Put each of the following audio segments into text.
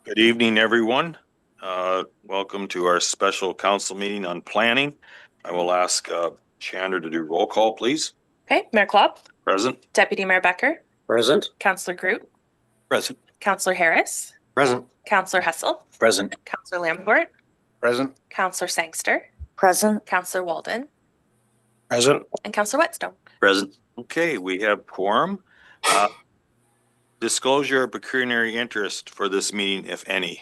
Good evening, everyone. Welcome to our special council meeting on planning. I will ask Chandra to do roll call, please. Okay, Mayor Klopp, Present. Deputy Mayor Becker, Present. Councillor Groot, Present. Councillor Harris, Present. Councillor Hessel, Present. Councillor Lamport, Present. Councillor Sangster, Present. Councillor Walden, Present. and Councillor Whetstone. Present. Okay, we have quorum. Disclosure of pecuniary interest for this meeting, if any.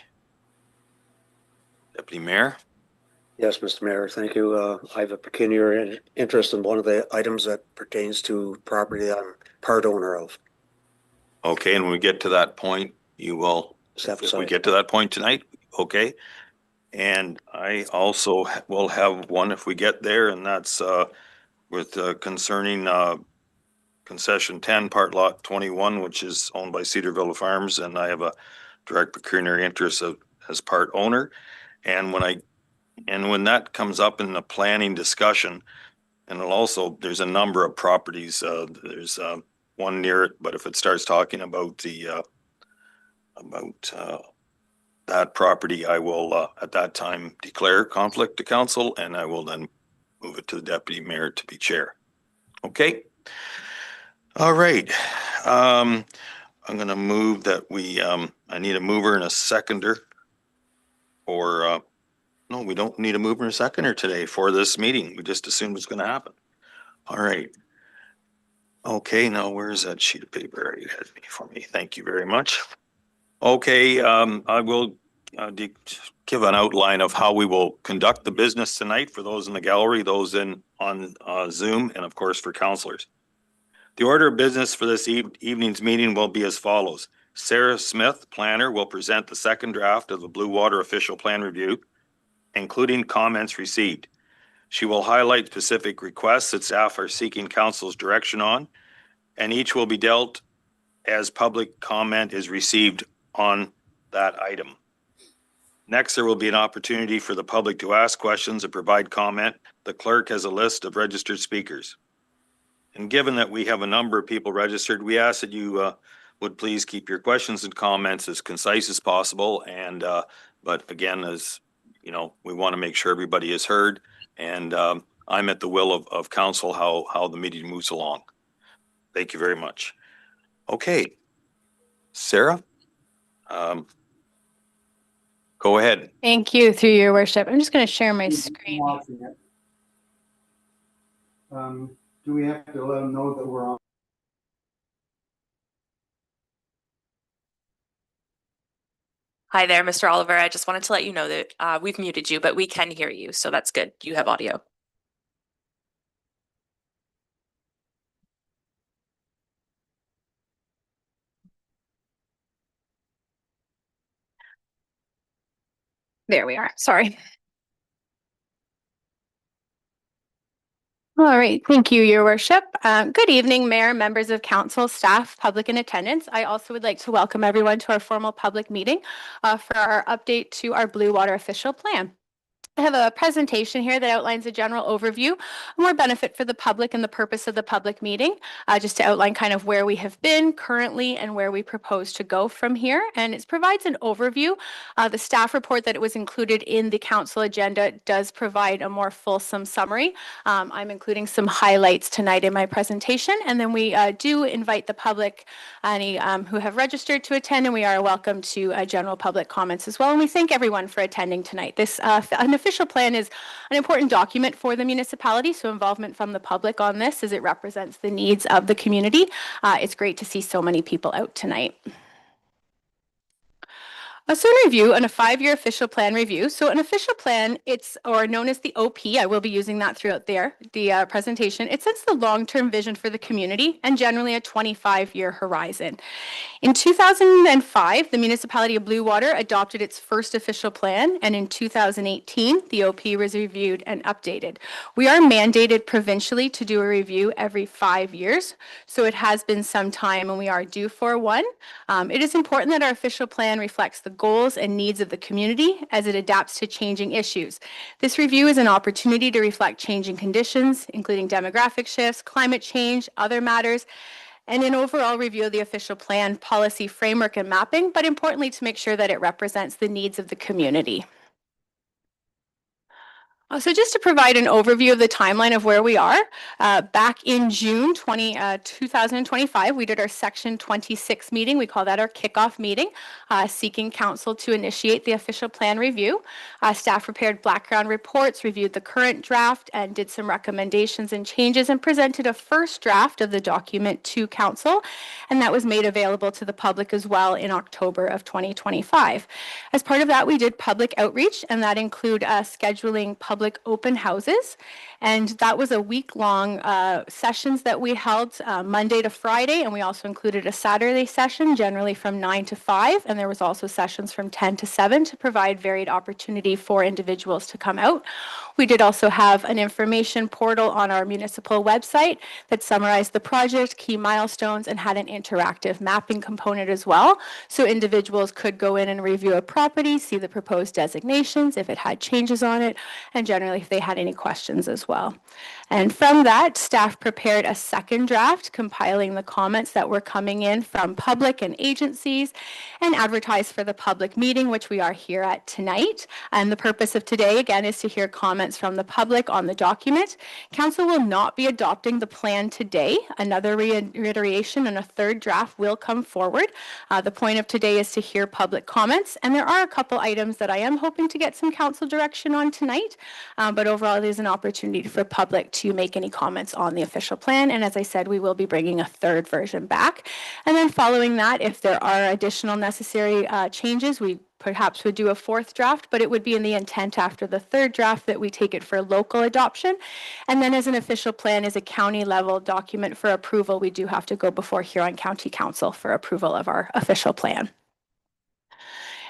Deputy Mayor. Yes, Mr. Mayor, thank you. I have a pecuniary interest in one of the items that pertains to property I'm part owner of. Okay, and when we get to that point, you will, if we get to that point tonight, okay. And I also will have one if we get there, and that's with concerning concession 10, part lot 21, which is owned by Cedar Villa Farms, and I have a direct pecuniary interest as part owner. And when that comes up in the planning discussion, and there's a number of properties. There's one near it, but if it starts talking about that property, I will at that time declare conflict to council, and I will then move it to the deputy mayor to be chair. Okay. All right. I'm going to move that I need a mover and a seconder or no, we don't need a mover and a seconder today for this meeting. We just assumed it's going to happen. All right. Okay, now where's that sheet of paper you had for me? Thank you very much. Okay, I will give an outline of how we will conduct the business tonight for those in the gallery, those on Zoom, and of course for councillors. The order of business for this evening's meeting will be as follows. Sarah Smith, planner, will present the second draft of the Blue Water official plan review, including comments received. She will highlight specific requests that staff are seeking council's direction on, and each will be dealt as public comment is received on that item. Next, there will be an opportunity for the public to ask questions and provide comment. The clerk has a list of registered speakers. And given that we have a number of people registered, we ask that you would please keep your questions and comments as concise as possible. And but again, as you know, we want to make sure everybody is heard. And I'm at the will of council how the meeting moves along. Thank you very much. Okay, Sarah, go ahead. Thank you, through your worship. I'm just going to share my screen. Do we have to let them know that we're on? Hi there, Mr. Oliver. I just wanted to let you know that we've muted you, but we can hear you, so that's good. You have audio. There we are. Sorry. All right. Thank you, Your Worship. Good evening, Mayor, members of council, staff, public in attendance. I also would like to welcome everyone to our formal public meeting for our update to our Blue Water official plan. I have a presentation here that outlines a general overview, more benefit for the public and the purpose of the public meeting, just to outline kind of where we have been currently and where we propose to go from here. And it provides an overview. The staff report that it was included in the council agenda does provide a more fulsome summary. I'm including some highlights tonight in my presentation, and then we do invite the public, any who have registered to attend, and we are welcome to general public comments as well. And we thank everyone for attending tonight. This an official plan is an important document for the municipality, so involvement from the public on this as it represents the needs of the community. It's great to see so many people out tonight. So in review and a 5-year official plan review. So an official plan, it's or known as the OP. I will be using that throughout the presentation. It sets the long-term vision for the community and generally a 25-year horizon. In 2005, the municipality of Blue Water adopted its first official plan, and in 2018, the OP was reviewed and updated. We are mandated provincially to do a review every 5 years, so it has been some time and we are due for one. It is important that our official plan reflects the goals and needs of the community as it adapts to changing issues. This review is an opportunity to reflect changing conditions, including demographic shifts, climate change, other matters, and an overall review of the official plan, policy framework, and mapping, but importantly to make sure that it represents the needs of the community. So just to provide an overview of the timeline of where we are, back in June 2025, we did our Section 26 meeting. We call that our kickoff meeting, seeking council to initiate the official plan review. Staff prepared background reports, reviewed the current draft, and did some recommendations and changes, and presented a first draft of the document to council, and that was made available to the public as well in October of 2025. As part of that, we did public outreach, and that included scheduling public open houses, and that was a week-long sessions that we held Monday to Friday, and we also included a Saturday session, generally from 9 to 5, and there was also sessions from 10 to 7 to provide varied opportunity for individuals to come out. We did also have an information portal on our municipal website that summarized the project, key milestones, and had an interactive mapping component as well. So individuals could go in and review a property, see the proposed designations, if it had changes on it, and generally if they had any questions as well. And from that, staff prepared a second draft, compiling the comments that were coming in from public and agencies, and advertised for the public meeting, which we are here at tonight. And the purpose of today, again, is to hear comments from the public on the document. Council will not be adopting the plan today. Another reiteration and a third draft will come forward. The point of today is to hear public comments, and there are a couple items that I am hoping to get some council direction on tonight, but overall there's an opportunity for public to make any comments on the official plan, and as I said, we will be bringing a third version back. And then following that, if there are additional necessary changes, we perhaps would do a fourth draft, but it would be in the intent after the third draft that we take it for local adoption. And then as an official plan is a county level document for approval, we do have to go before Huron County Council for approval of our official plan.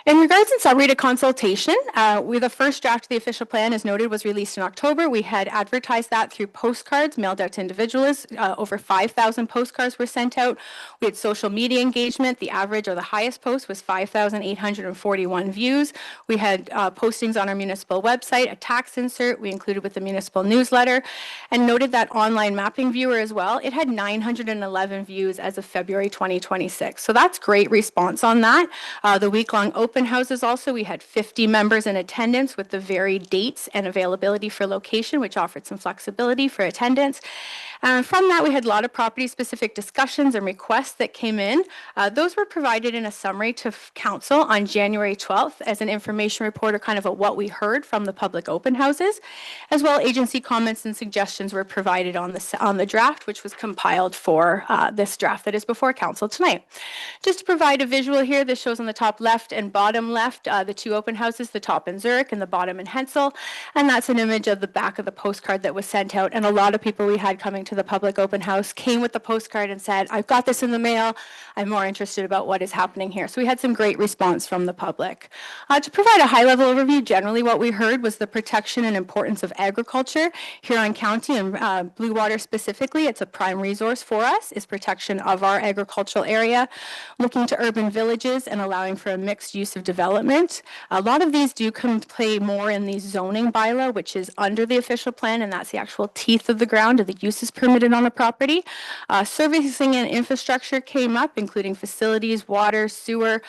In regards in summary to consultation, the first draft of the official plan, as noted, was released in October. We had advertised that through postcards mailed out to individuals. Over 5,000 postcards were sent out. We had social media engagement. The average or the highest post was 5,841 views. We had postings on our municipal website, a tax insert we included with the municipal newsletter, and noted that online mapping viewer as well. It had 911 views as of February 2026. So that's great response on that. The week-long open houses also, we had 50 members in attendance with the varied dates and availability for location, which offered some flexibility for attendance. From that, we had a lot of property-specific discussions and requests that came in. Those were provided in a summary to council on January 12th as an information report, or kind of what we heard from the public open houses. As well, agency comments and suggestions were provided on the draft, which was compiled for this draft that is before council tonight. Just to provide a visual here, this shows on the top left and bottom left the two open houses, the top in Zurich and the bottom in Hensel. And that's an image of the back of the postcard that was sent out. And a lot of people we had coming to the public open house came with the postcard and said, I've got this in the mail. I'm more interested about what is happening here. So we had some great response from the public. To provide a high-level overview, generally what we heard was the protection and importance of agriculture. Huron County and Blue Water specifically, it's a prime resource for us, is protection of our agricultural area, looking to urban villages and allowing for a mixed use of development. A lot of these do play more in the zoning bylaw, which is under the official plan, and that's the actual teeth of the ground of the uses permitted on a property. Servicing and infrastructure came up, including facilities, water, sewer.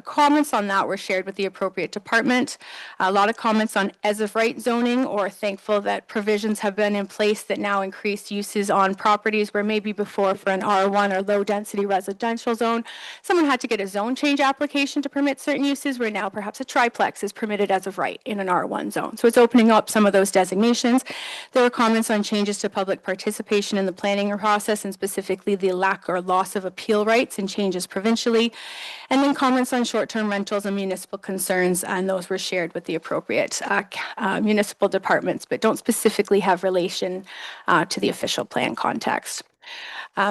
Comments on that were shared with the appropriate department. A lot of comments on as of right zoning, or thankful that provisions have been in place that now increase uses on properties where maybe before for an R1 or low density residential zone, someone had to get a zone change application to permit certain uses, where now perhaps a triplex is permitted as of right in an R1 zone. So it's opening up some of those designations. There were comments on changes to public participation in the planning process, and specifically the lack or loss of appeal rights and changes provincially. And then comments on short-term rentals and municipal concerns, and those were shared with the appropriate municipal departments, but don't specifically have relation to the official plan context.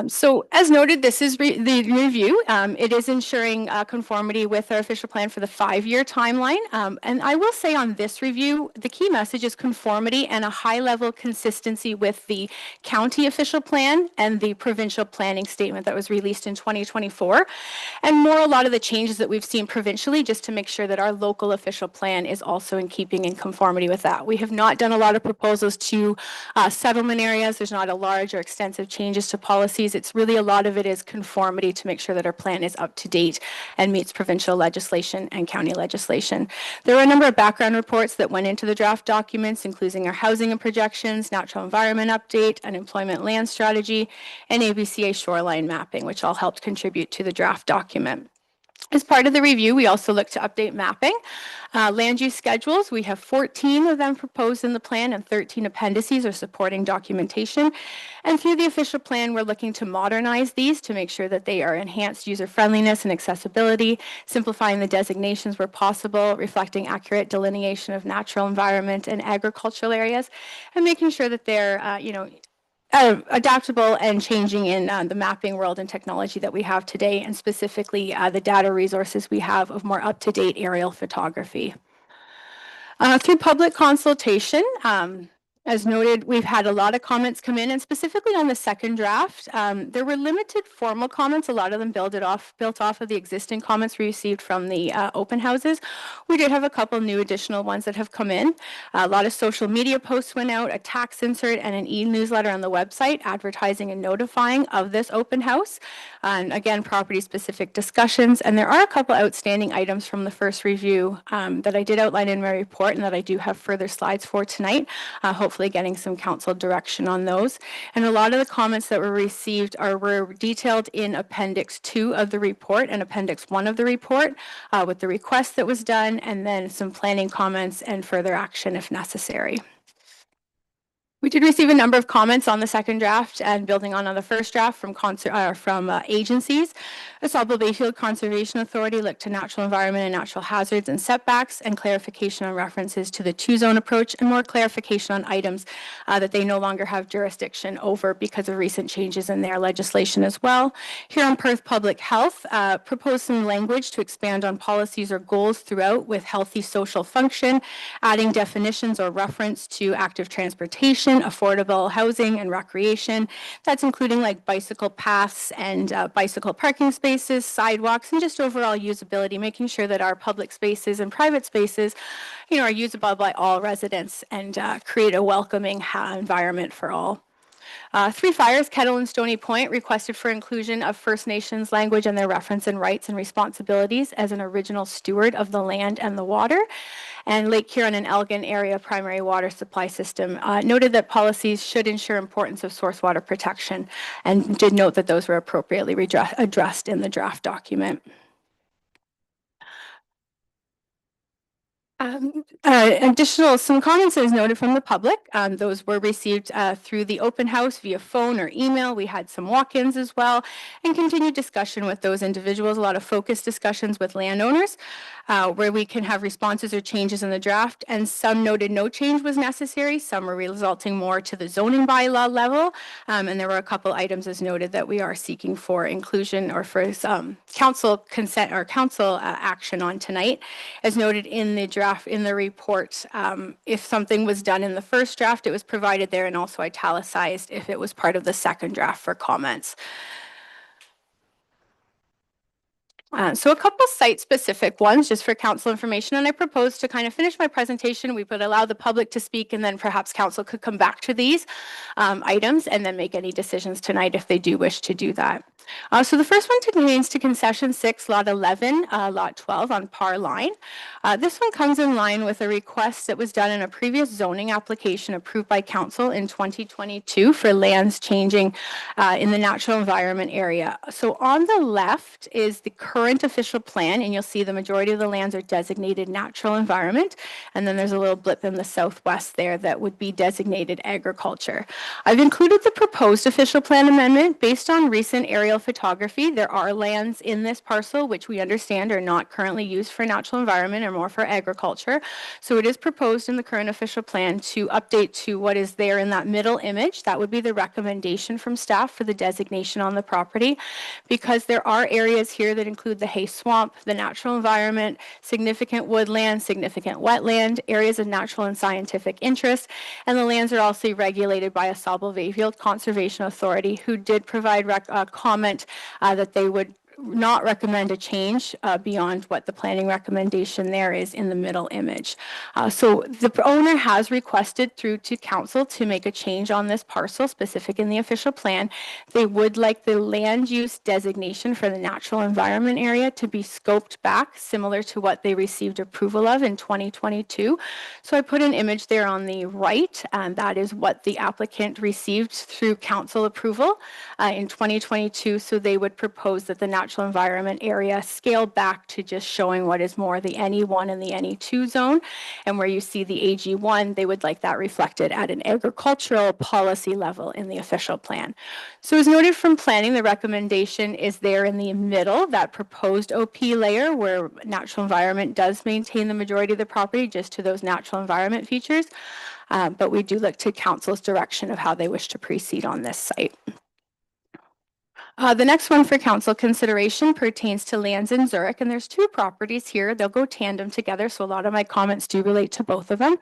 So as noted, this is the review. It is ensuring conformity with our official plan for the 5-year timeline. And I will say on this review, the key message is conformity and a high-level consistency with the county official plan and the provincial planning statement that was released in 2024. And more a lot of the changes that we've seen provincially, just to make sure that our local official plan is also in keeping in conformity with that. We have not done a lot of proposals to settlement areas. There's not a large or extensive changes to policy policies. It's really a lot of it is conformity to make sure that our plan is up to date and meets provincial legislation and county legislation. There were a number of background reports that went into the draft documents, including our housing and projections, natural environment update, unemployment land strategy, and ABCA shoreline mapping, which all helped contribute to the draft document. As part of the review, we also look to update mapping. Land use schedules, we have 14 of them proposed in the plan and 13 appendices or supporting documentation. And through the official plan, we're looking to modernize these to make sure that they are enhanced user friendliness and accessibility, simplifying the designations where possible, reflecting accurate delineation of natural environment and agricultural areas, and making sure that they're, adaptable and changing in the mapping world and technology that we have today, and specifically the data resources we have of more up-to-date aerial photography. Through public consultation, as noted, we've had a lot of comments come in, and specifically on the second draft, there were limited formal comments. A lot of them built off of the existing comments we received from the open houses. We did have a couple new additional ones that have come in. A lot of social media posts went out, a tax insert, and an e-newsletter on the website advertising and notifying of this open house. And again, property-specific discussions. And there are a couple outstanding items from the first review that I did outline in my report and that I do have further slides for tonight. Hopefully getting some council direction on those. And a lot of the comments that were received were detailed in Appendix 2 of the report and Appendix 1 of the report with the request that was done, and then some planning comments and further action if necessary. We did receive a number of comments on the second draft and building on the first draft from agencies. AuSable Bayfield Conservation Authority looked to natural environment and natural hazards and setbacks, and clarification on references to the two-zone approach, and more clarification on items that they no longer have jurisdiction over because of recent changes in their legislation as well. Here on Perth Public Health, proposed some language to expand on policies or goals throughout with healthy social function, adding definitions or reference to active transportation, affordable housing and recreation. That's including like bicycle paths and bicycle parking spaces, sidewalks, and just overall usability, making sure that our public spaces and private spaces, are usable by all residents and create a welcoming environment for all. Three Fires, Kettle and Stony Point requested for inclusion of First Nations language and their reference and rights and responsibilities as an original steward of the land and the water. And Lake Huron and Elgin area primary water supply system noted that policies should ensure importance of source water protection, and did note that those were appropriately addressed in the draft document. Some comments as noted from the public. Those were received through the open house via phone or email. We had some walk-ins as well, and continued discussion with those individuals, a lot of focused discussions with landowners where we can have responses or changes in the draft, and some noted no change was necessary. Some were resulting more to the zoning bylaw level, and there were a couple items as noted that we are seeking for inclusion or for council consent or council action on tonight. As noted in the draft, in the report, if something was done in the first draft, it was provided there and also italicized if it was part of the second draft for comments. So a couple site-specific ones just for council information, and I propose to kind of finish my presentation. We would allow the public to speak, and then perhaps council could come back to these items and then make any decisions tonight if they do wish to do that. So the first one pertains to concession 6, lot 11, lot 12 on Par Line. This one comes in line with a request that was done in a previous zoning application approved by council in 2022 for lands changing in the natural environment area. So on the left is the current official plan, and you'll see the majority of the lands are designated natural environment, and then there's a little blip in the southwest there that would be designated agriculture. I've included the proposed official plan amendment based on recent aerial photography. There are lands in this parcel which we understand are not currently used for natural environment or more for agriculture. So it is proposed in the current official plan to update to what is there in that middle image. That would be the recommendation from staff for the designation on the property, because there are areas here that include the hay swamp, the natural environment, significant woodland, significant wetland, areas of natural and scientific interest, and the lands are also regulated by AuSable Bayfield Conservation Authority, who did provide comment that they would not recommend a change beyond what the planning recommendation there is in the middle image. So the owner has requested through to council to make a change on this parcel specific in the official plan. They would like the land use designation for the natural environment area to be scoped back, similar to what they received approval of in 2022. So I put an image there on the right, and that is what the applicant received through council approval in 2022. So they would propose that the natural environment area scale back to just showing what is more the NE1 and the NE2 zone. And where you see the AG1, they would like that reflected at an agricultural policy level in the official plan. So as noted from planning, the recommendation is there in the middle, that proposed OP layer where natural environment does maintain the majority of the property just to those natural environment features. But we do look to council's direction of how they wish to proceed on this site. The next one for council consideration pertains to lands in Zurich, and there's two properties here. They'll go tandem together, so a lot of my comments do relate to both of them.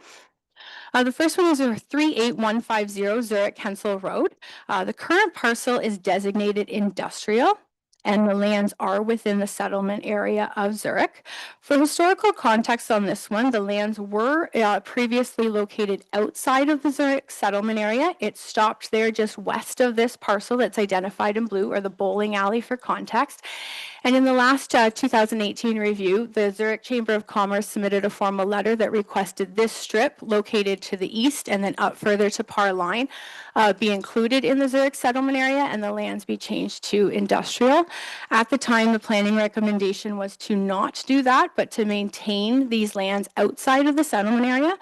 The first one is 38150 Zurich Hensel Road. The current parcel is designated industrial, and the lands are within the settlement area of Zurich. For historical context on this one, the lands were previously located outside of the Zurich settlement area. It stopped there just west of this parcel that's identified in blue, or the bowling alley for context. And in the last 2018 review, the Zurich Chamber of Commerce submitted a formal letter that requested this strip located to the east and then up further to Par Line be included in the Zurich settlement area and the lands be changed to industrial. At the time, the planning recommendation was to not do that, but to maintain these lands outside of the settlement area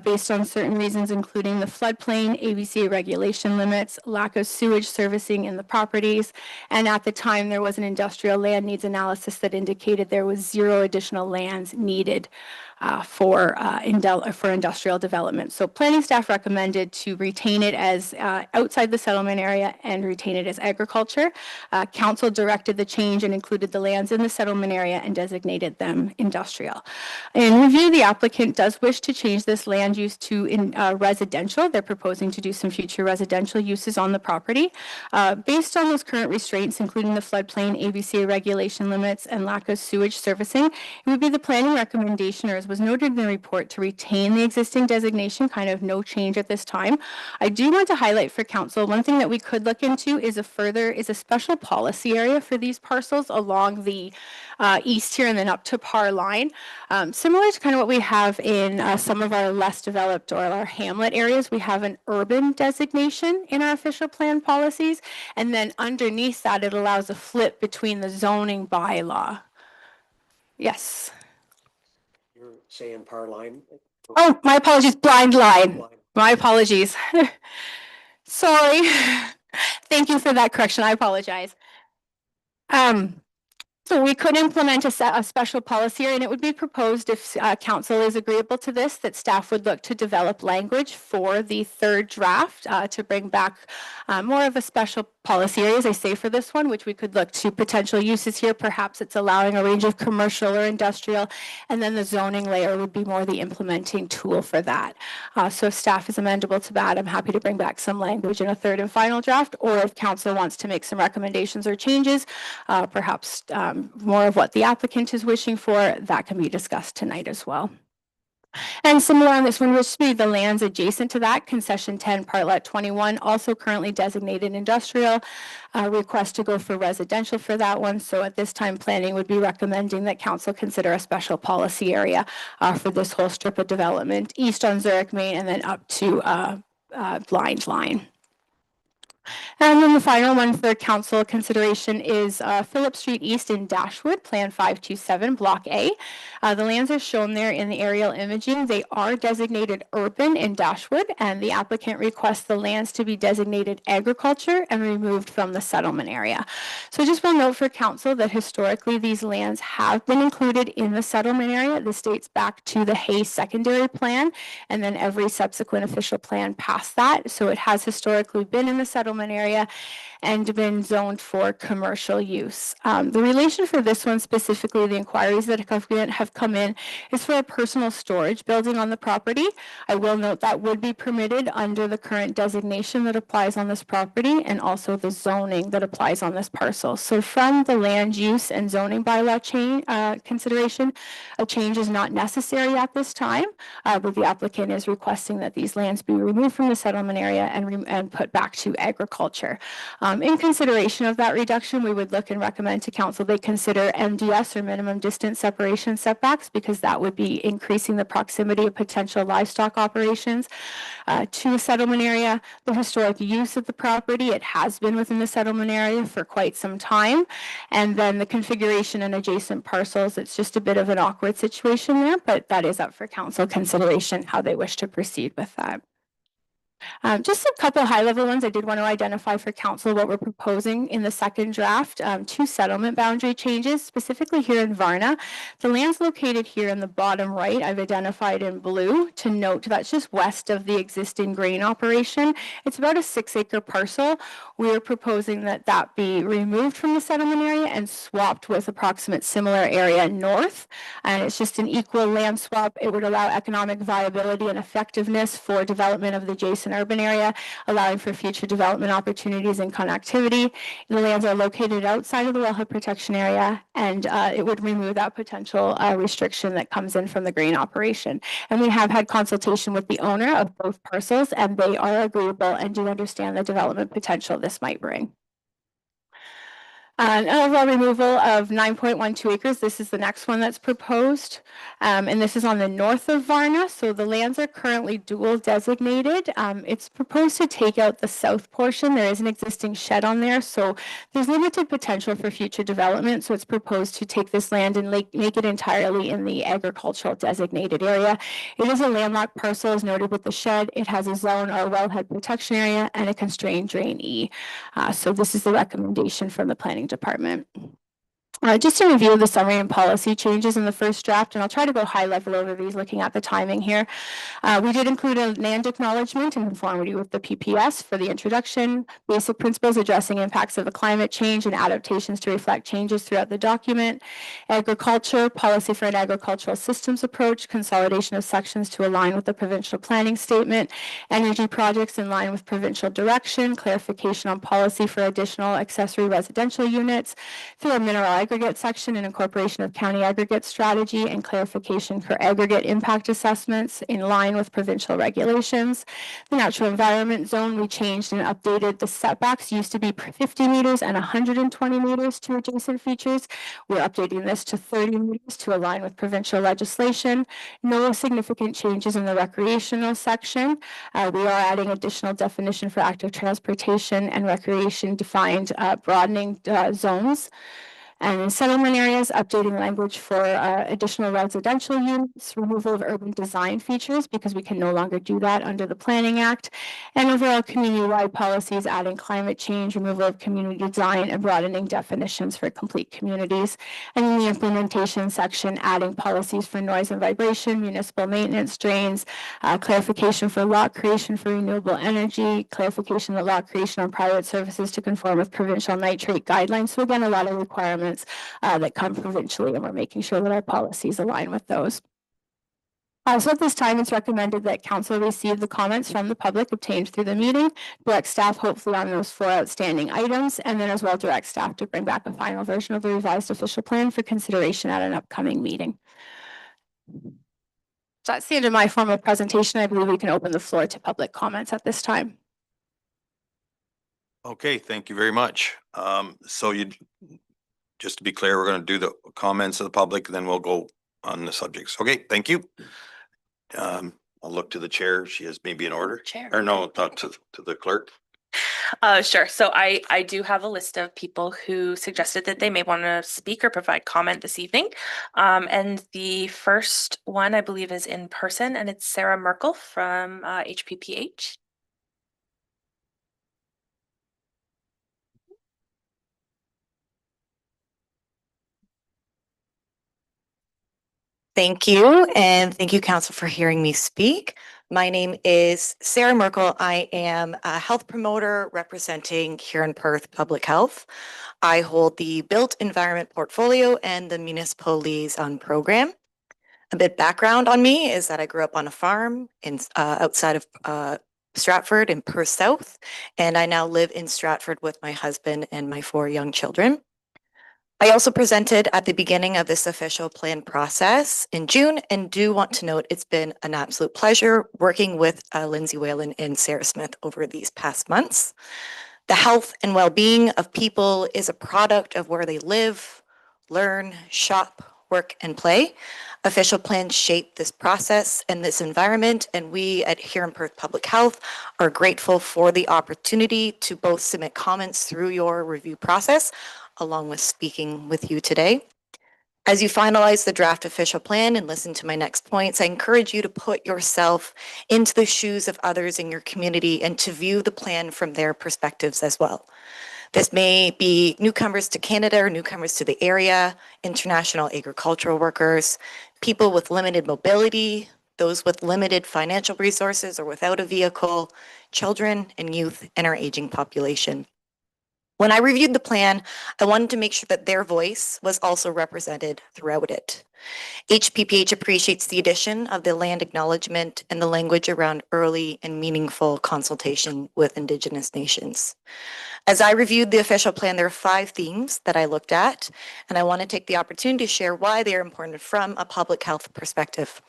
based on certain reasons, including the floodplain, ABCA regulation limits, lack of sewage servicing in the properties. And at the time, there was an industrial land needs analysis that indicated there was 0 additional lands needed for industrial development. So planning staff recommended to retain it as outside the settlement area and retain it as agriculture. Council directed the change and included the lands in the settlement area and designated them industrial. In review, the applicant does wish to change this land use to residential. They're proposing to do some future residential uses on the property. Based on those current restraints, including the floodplain, ABCA regulation limits, and lack of sewage servicing, it would be the planning recommendation, or as was noted in the report, to retain the existing designation, kind of no change at this time. I do want to highlight for council, one thing that we could look into is a special policy area for these parcels along the east here and then up to Par Line. Similar to kind of what we have in some of our less developed or our hamlet areas, we have an urban designation in our official plan policies. And then underneath that, it allows a flip between the zoning bylaw. Yes. You're saying Par Line? Oh, my apologies, blind line. Line. My apologies. Sorry. Thank you for that correction. I apologize. So we could implement a special policy, and it would be proposed, if council is agreeable to this, that staff would look to develop language for the third draft to bring back more of a special policy area, as I say, for this one, which we could look to potential uses here. Perhaps it's allowing a range of commercial or industrial, and then the zoning layer would be more the implementing tool for that. So if staff is amendable to that, I'm happy to bring back some language in a third and final draft, or if council wants to make some recommendations or changes, perhaps more of what the applicant is wishing for, that can be discussed tonight as well. And similar on this one, which would be the lands adjacent to that, concession 10, Partlet 21, also currently designated industrial. Request to go for residential for that one. So at this time, planning would be recommending that council consider a special policy area for this whole strip of development, east on Zurich Main and then up to Blind Line. And then the final one for council consideration is Phillip Street East in Dashwood, Plan 527, Block A. The lands are shown there in the aerial imaging. They are designated urban in Dashwood, and the applicant requests the lands to be designated agriculture and removed from the settlement area. So just will note for council that historically these lands have been included in the settlement area. This dates back to the Hay secondary plan, and then every subsequent official plan past that. So it has historically been in the settlement settlement area and been zoned for commercial use. The relation for this one specifically, the inquiries that have come in, is for a personal storage building on the property. I will note that would be permitted under the current designation that applies on this property and also the zoning that applies on this parcel. So from the land use and zoning bylaw change consideration, a change is not necessary at this time, but the applicant is requesting that these lands be removed from the settlement area and put back to agriculture. In consideration of that reduction, we would look and recommend to council they consider MDS or minimum distance separation setbacks, because that would be increasing the proximity of potential livestock operations to a settlement area. The historic use of the property, it has been within the settlement area for quite some time. And then the configuration and adjacent parcels, it's just a bit of an awkward situation there, but that is up for council consideration, how they wish to proceed with that. Just a couple high-level ones I did want to identify for council what we're proposing in the second draft. Two settlement boundary changes, specifically here in Varna. The land's located here in the bottom right. I've identified in blue to note that's just west of the existing grain operation. It's about a 6-acre parcel. We are proposing that that be removed from the settlement area and swapped with approximate similar area north. And it's just an equal land swap. It would allow economic viability and effectiveness for development of the adjacent urban area, allowing for future development opportunities and connectivity. The lands are located outside of the wellhead protection area, and it would remove that potential restriction that comes in from the grain operation. And we have had consultation with the owner of both parcels, and they are agreeable and do understand the development potential this might bring. An overall removal of 9.12 acres. This is the next one that's proposed. And this is on the north of Varna. So the lands are currently dual designated. It's proposed to take out the south portion. There is an existing shed on there. So there's limited potential for future development. So it's proposed to take this land and make it entirely in the agricultural designated area. It is a landlocked parcel as noted with the shed. It has a zone or wellhead protection area and a constrained drain E. So this is the recommendation from the planning department. Just to review the summary and policy changes in the first draft, and I'll try to go high level over these looking at the timing here. We did include a land acknowledgement in conformity with the PPS for the introduction, basic principles addressing impacts of the climate change and adaptations to reflect changes throughout the document, agriculture, policy for an agricultural systems approach, consolidation of sections to align with the provincial planning statement, energy projects in line with provincial direction, clarification on policy for additional accessory residential units through a mineral aggregate section and incorporation of county aggregate strategy and clarification for aggregate impact assessments in line with provincial regulations. The natural environment zone, we changed and updated the setbacks, used to be 50 meters and 120 meters to adjacent features. We're updating this to 30 meters to align with provincial legislation. No significant changes in the recreational section. We are adding additional definition for active transportation and recreation defined broadening zones. And in settlement areas, updating language for additional residential units, removal of urban design features because we can no longer do that under the Planning Act, and overall community-wide policies, adding climate change, removal of community design, and broadening definitions for complete communities. And in the implementation section, adding policies for noise and vibration, municipal maintenance drains, clarification for lot creation for renewable energy, clarification of lot creation on private services to conform with provincial nitrate guidelines. So again, a lot of requirements that come provincially, and we're making sure that our policies align with those. So at this time, it's recommended that council receive the comments from the public obtained through the meeting, direct staff hopefully on those 4 outstanding items, and then as well direct staff to bring back a final version of the revised official plan for consideration at an upcoming meeting. So that's the end of my formal presentation. I believe we can open the floor to public comments at this time. Okay, thank you very much. Just to be clear, we're going to do the comments of the public, then we'll go on the subjects. Okay, thank you. I'll look to the chair. She has maybe an order. Chair. Or no, not to the clerk. Sure. So I do have a list of people who suggested that they may want to speak or provide comment this evening. And the first one I believe is in person, and it's Sarah Merkel from HPPH. Thank you, and thank you, Council, for hearing me speak. My name is Sarah Merkel. I am a health promoter representing here in Perth Public Health. I hold the Built Environment Portfolio and the Municipal Liaison Program. A bit background on me is that I grew up on a farm in outside of Stratford in Perth South, and I now live in Stratford with my husband and my 4 young children. I also presented at the beginning of this official plan process in June and do want to note it's been an absolute pleasure working with Lindsay Whalen and Sarah Smith over these past months. The health and well-being of people is a product of where they live, learn, shop, work, and play. Official plans shape this process and this environment, and we at here in Perth Public Health are grateful for the opportunity to both submit comments through your review process, along with speaking with you today. As you finalize the draft official plan and listen to my next points, I encourage you to put yourself into the shoes of others in your community and to view the plan from their perspectives as well. This may be newcomers to Canada or newcomers to the area, international agricultural workers, people with limited mobility, those with limited financial resources or without a vehicle, children and youth, and our aging population. When I reviewed the plan, I wanted to make sure that their voice was also represented throughout it. HPPH appreciates the addition of the land acknowledgement and the language around early and meaningful consultation with Indigenous nations. As I reviewed the official plan, there are 5 themes that I looked at, and I want to take the opportunity to share why they are important from a public health perspective.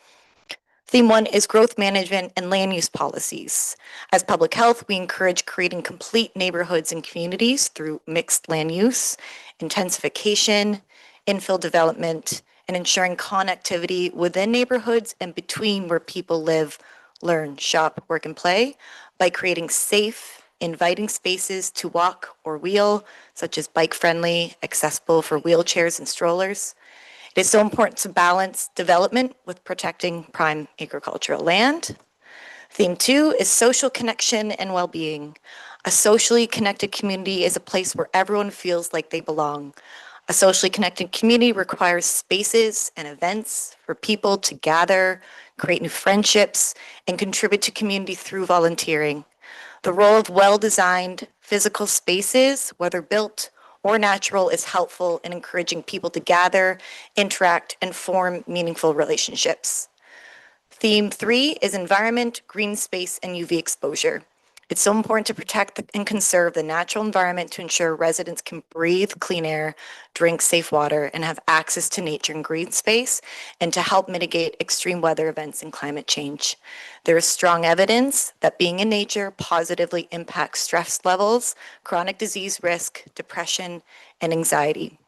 Theme 1 is growth management and land use policies. As public health, we encourage creating complete neighborhoods and communities through mixed land use, intensification, infill development, and ensuring connectivity within neighborhoods and between where people live, learn, shop, work, and play by creating safe, inviting spaces to walk or wheel, such as bike-friendly, accessible for wheelchairs and strollers. It is so important to balance development with protecting prime agricultural land. Theme 2 is social connection and well-being. A socially connected community is a place where everyone feels like they belong. A socially connected community requires spaces and events for people to gather, create new friendships, and contribute to community through volunteering. The role of well-designed physical spaces, whether built or natural, is helpful in encouraging people to gather, interact, and form meaningful relationships. Theme 3 is environment, green space, and UV exposure. It's so important to protect and conserve the natural environment to ensure residents can breathe clean air, drink safe water, and have access to nature and green space, and to help mitigate extreme weather events and climate change. There is strong evidence that being in nature positively impacts stress levels, chronic disease risk, depression, and anxiety.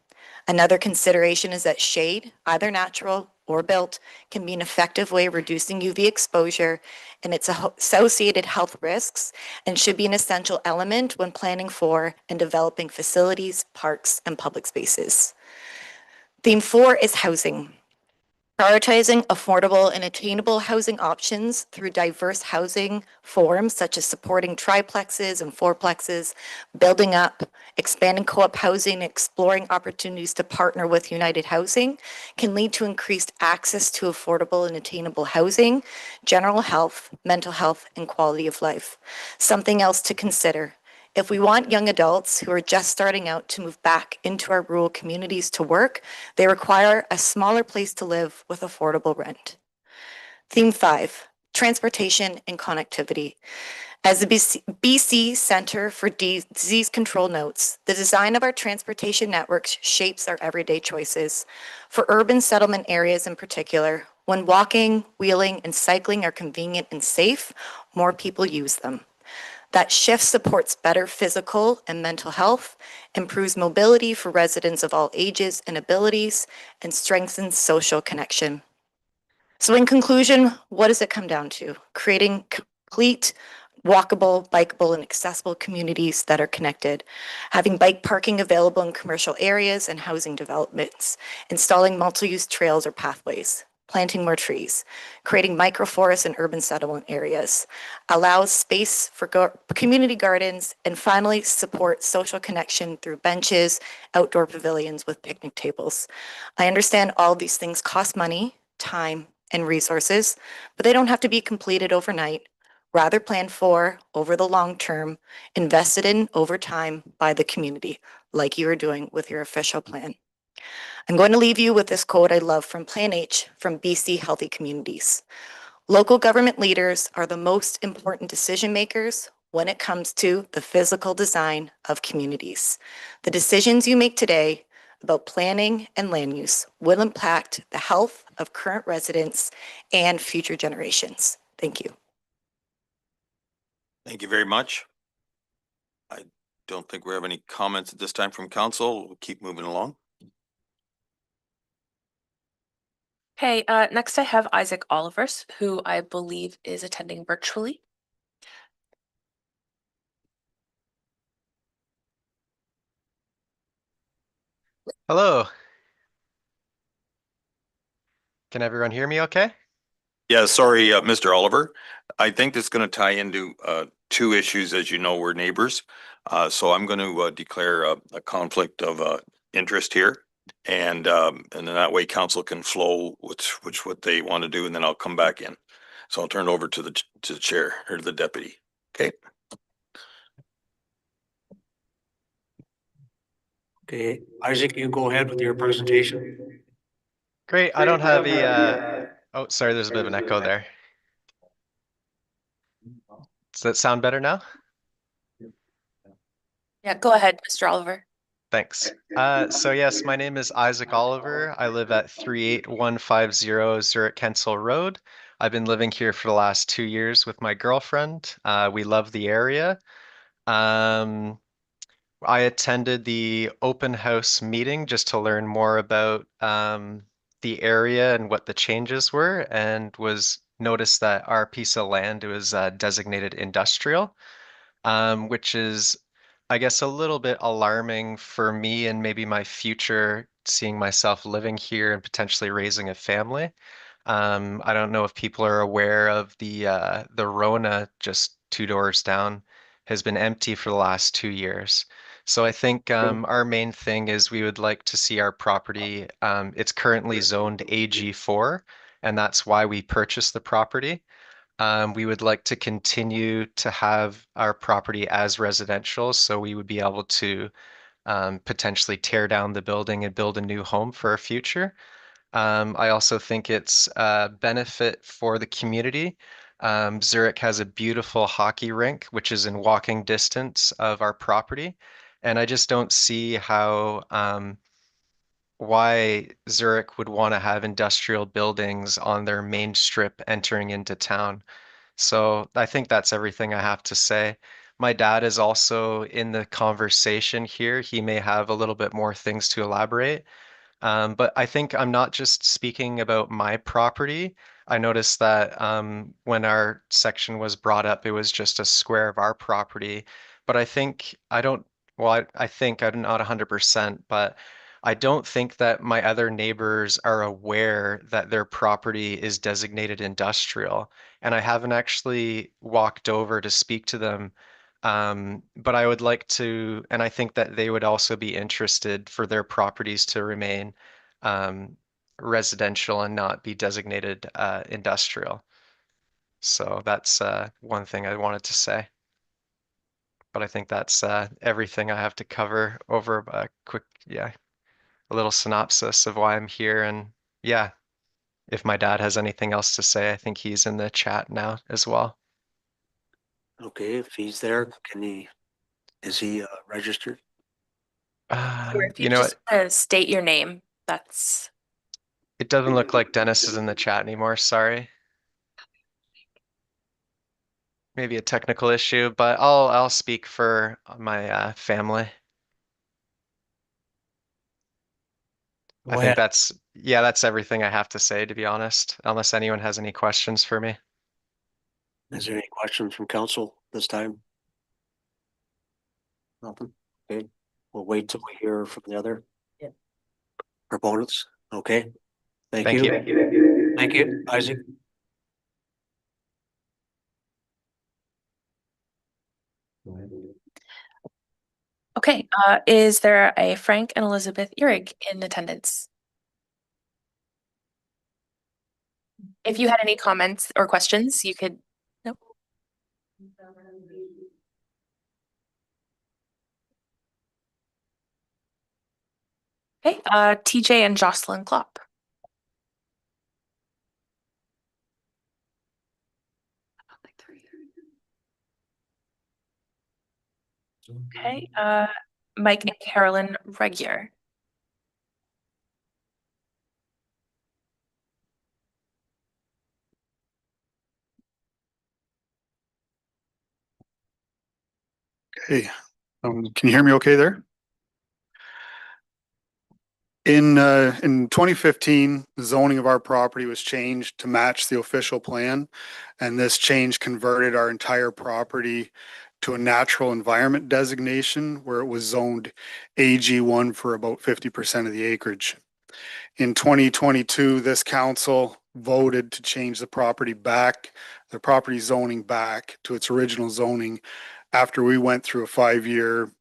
Another consideration is that shade, either natural or built, can be an effective way of reducing UV exposure and its associated health risks, and should be an essential element when planning for and developing facilities, parks, and public spaces. Theme 4 is housing. Prioritizing affordable and attainable housing options through diverse housing forms, such as supporting triplexes and fourplexes, building up, expanding co-op housing, exploring opportunities to partner with United Housing, can lead to increased access to affordable and attainable housing, general health, mental health, and quality of life. Something else to consider. If we want young adults who are just starting out to move back into our rural communities to work, they require a smaller place to live with affordable rent. Theme 5, transportation and connectivity. As the BC Centre for Disease Control notes, the design of our transportation networks shapes our everyday choices. For urban settlement areas in particular, when walking, wheeling, and cycling are convenient and safe, more people use them. That shift supports better physical and mental health, improves mobility for residents of all ages and abilities, and strengthens social connection. So in conclusion, what does it come down to? Creating complete, walkable, bikeable, and accessible communities that are connected, having bike parking available in commercial areas and housing developments, installing multi-use trails or pathways, planting more trees, creating microforests in urban settlement areas, allows space for community gardens, and finally support social connection through benches, outdoor pavilions with picnic tables. I understand all these things cost money, time, and resources, but they don't have to be completed overnight. Rather planned for over the long term, invested in over time by the community, like you are doing with your official plan. I'm going to leave you with this quote I love from Plan H from BC Healthy Communities. Local government leaders are the most important decision makers when it comes to the physical design of communities. The decisions you make today about planning and land use will impact the health of current residents and future generations. Thank you. Thank you very much. I don't think we have any comments at this time from council. We'll keep moving along. Okay, next I have Isaac Olivers, who I believe is attending virtually. Hello. Can everyone hear me okay? Yeah, sorry, Mr. Oliver. I think that's going to tie into two issues. As you know, we're neighbors. So I'm going to declare a conflict of interest here. And then that way council can flow which what they want to do, and then I'll come back in. So I'll turn it over to the chair or to the deputy. Okay. Okay, Isaac, you go ahead with your presentation. Great. I don't have a, oh, sorry, there's a bit of an echo there. Does that sound better now? Yeah, go ahead, Mr. Oliver. Thanks. So yes, my name is Isaac Oliver. I live at 38150 Zurich Kensel Road. I've been living here for the last 2 years with my girlfriend. We love the area. I attended the open house meeting just to learn more about the area and what the changes were, and was noticed that our piece of land was designated industrial, which is, I guess, a little bit alarming for me and maybe my future, seeing myself living here and potentially raising a family. I don't know if people are aware of the Rona just 2 doors down has been empty for the last 2 years. So I think our main thing is we would like to see our property. It's currently zoned AG4, and that's why we purchased the property. We would like to continue to have our property as residential, so we would be able to potentially tear down the building and build a new home for our future. I also think it's a benefit for the community. Zurich has a beautiful hockey rink, which is in walking distance of our property. And I just don't see how why Zurich would want to have industrial buildings on their main strip entering into town. So I think that's everything I have to say. My dad is also in the conversation here. He may have a little bit more things to elaborate. But I think I'm not just speaking about my property. I noticed that when our section was brought up, it was just a square of our property. But I think I don't, well, I think I'm not 100%, but I don't think that my other neighbors are aware that their property is designated industrial. And I haven't actually walked over to speak to them, but I would like to, and I think that they would also be interested for their properties to remain residential and not be designated industrial. So that's one thing I wanted to say. But I think that's everything I have to cover over a quick, yeah, a little synopsis of why I'm here. And yeah, if my dad has anything else to say, I think he's in the chat now as well. Okay, if he's there, is he registered? Or if You know just state your name, that's. It doesn't look like Dennis is in the chat anymore, sorry. Maybe a technical issue, but I'll speak for my family. I think that's everything I have to say, to be honest, unless anyone has any questions for me. Is there any questions from council this time? Nothing. Okay, we'll wait till we hear from the other proponents. Okay. Thank Thank you. you. Thank you, Isaac. Okay, is there a Frank and Elizabeth Ehrig in attendance? If you had any comments or questions, you could. Nope. Okay, TJ and Jocelyn Klopp. Okay, Mike and Carolyn Regier. Hey, can you hear me okay there? In 2015, the zoning of our property was changed to match the official plan, and this change converted our entire property to a natural environment designation where it was zoned AG1 for about 50% of the acreage. In 2022, this council voted to change the property zoning back to its original zoning after we went through a 5-year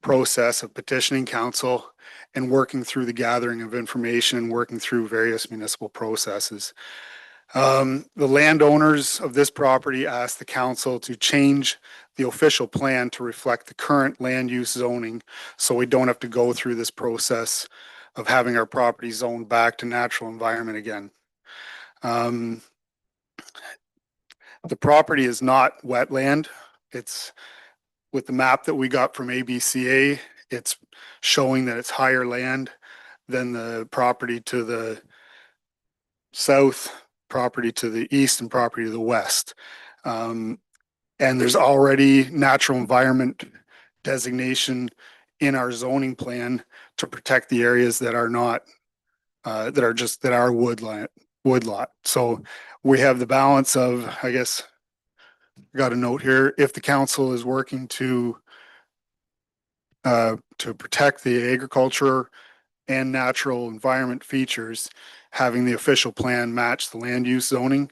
process of petitioning council and working through the gathering of information and working through various municipal processes. The landowners of this property asked the council to change the official plan to reflect the current land use zoning, so we don't have to go through this process of having our property zoned back to natural environment again. The property is not wetland. It's with the map that we got from ABCA, it's showing that it's higher land than the property to the south, property to the east, and property to the west. And there's already natural environment designation in our zoning plan to protect the areas that are not, that are woodlot. So we have the balance of, I guess, got a note here, if the council is working to protect the agriculture and natural environment features, having the official plan match the land use zoning,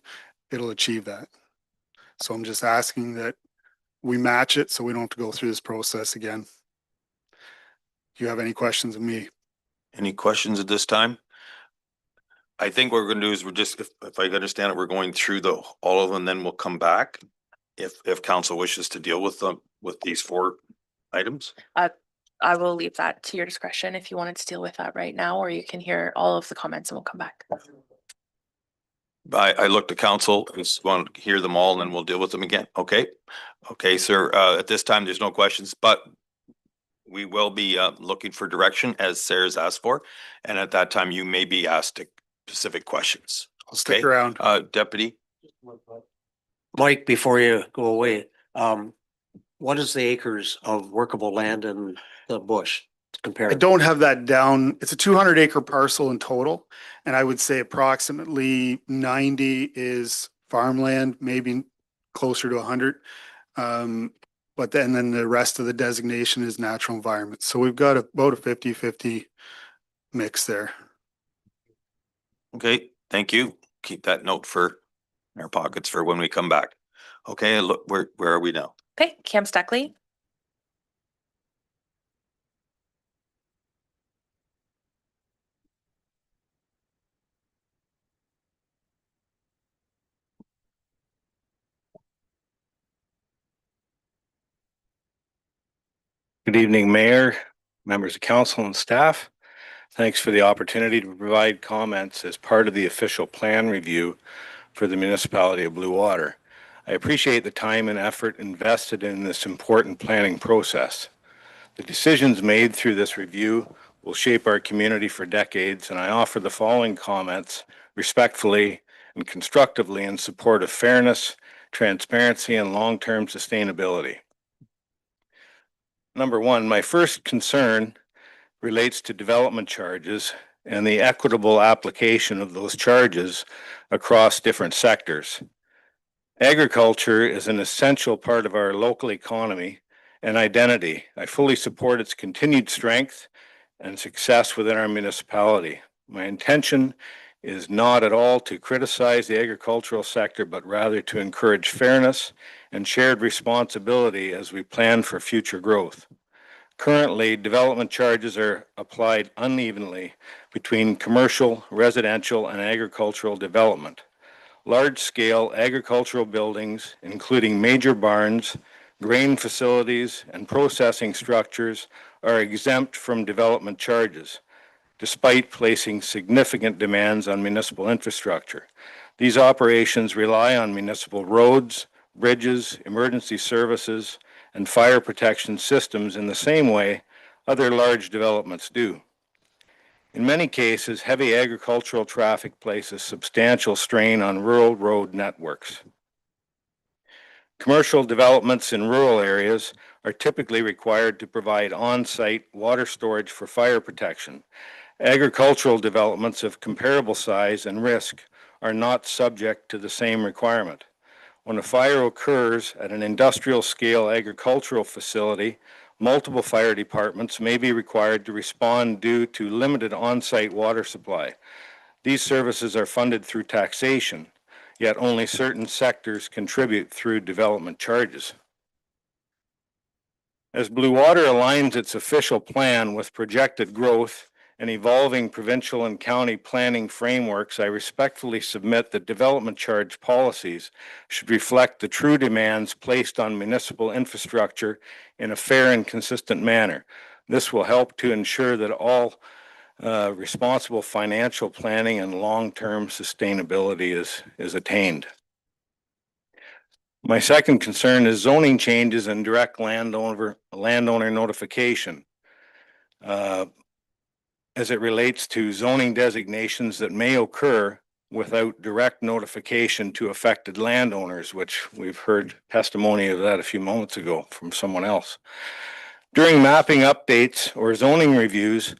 it'll achieve that. So I'm just asking that we match it so we don't have to go through this process again. Do you have any questions of me? Any questions at this time? I think what we're gonna do is we're just, if I understand it, we're going through all of them, then we'll come back. If council wishes to deal with them, with these 4 items. I will leave that to your discretion if you wanted to deal with that right now, or you can hear all of the comments and we'll come back. I look to council, just want to hear them all and then we'll deal with them again. Okay? Okay, sir. At this time, there's no questions, but we will be looking for direction as Sarah's asked for. And at that time, you may be asked specific questions. I'll stick Okay. around. Deputy? Mike, before you go away, what is the acres of workable land in the bush I compared? don't have that down. It's a 200-acre parcel in total, and I would say approximately 90 is farmland, maybe closer to 100. But then the rest of the designation is natural environment. So we've got about a 50-50 mix there. Okay, thank you. Keep that note for our pockets for when we come back. Okay, look, where are we now? Okay, Cam Steckley. Good evening, Mayor, members of council and staff. Thanks for the opportunity to provide comments as part of the official plan review for the municipality of Blue Water. I appreciate the time and effort invested in this important planning process. The decisions made through this review will shape our community for decades, and I offer the following comments respectfully and constructively in support of fairness, transparency, and long-term sustainability. Number one, my first concern relates to development charges and the equitable application of those charges across different sectors. Agriculture is an essential part of our local economy and identity. I fully support its continued strength and success within our municipality. My intention is not at all to criticize the agricultural sector, but rather to encourage fairness and shared responsibility as we plan for future growth. Currently, development charges are applied unevenly between commercial, residential, and agricultural development. large-scale agricultural buildings, including major barns, grain facilities, and processing structures, are exempt from development charges, despite placing significant demands on municipal infrastructure. These operations rely on municipal roads, bridges, emergency services, and fire protection systems in the same way other large developments do. In many cases, heavy agricultural traffic places substantial strain on rural road networks. Commercial developments in rural areas are typically required to provide on-site water storage for fire protection. Agricultural developments of comparable size and risk are not subject to the same requirement. When a fire occurs at an industrial scale agricultural facility, multiple fire departments may be required to respond due to limited on-site water supply. These services are funded through taxation, yet only certain sectors contribute through development charges. As Blue Water aligns its official plan with projected growth and evolving provincial and county planning frameworks, I respectfully submit that development charge policies should reflect the true demands placed on municipal infrastructure in a fair and consistent manner. This will help to ensure that all responsible financial planning and long-term sustainability is attained. My second concern is zoning changes and direct landowner notification. As it relates to zoning designations that may occur without direct notification to affected landowners, which we've heard testimony of that a few moments ago from someone else. During mapping updates or zoning reviews,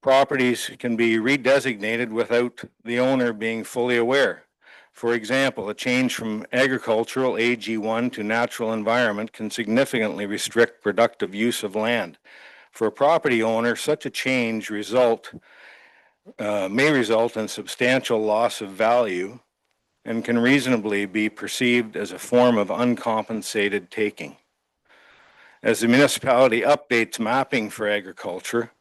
properties can be redesignated without the owner being fully aware. For example, a change from agricultural AG1 to natural environment can significantly restrict productive use of land. For a property owner, such a change may result in substantial loss of value and can reasonably be perceived as a form of uncompensated taking. As the municipality updates mapping for agricultural,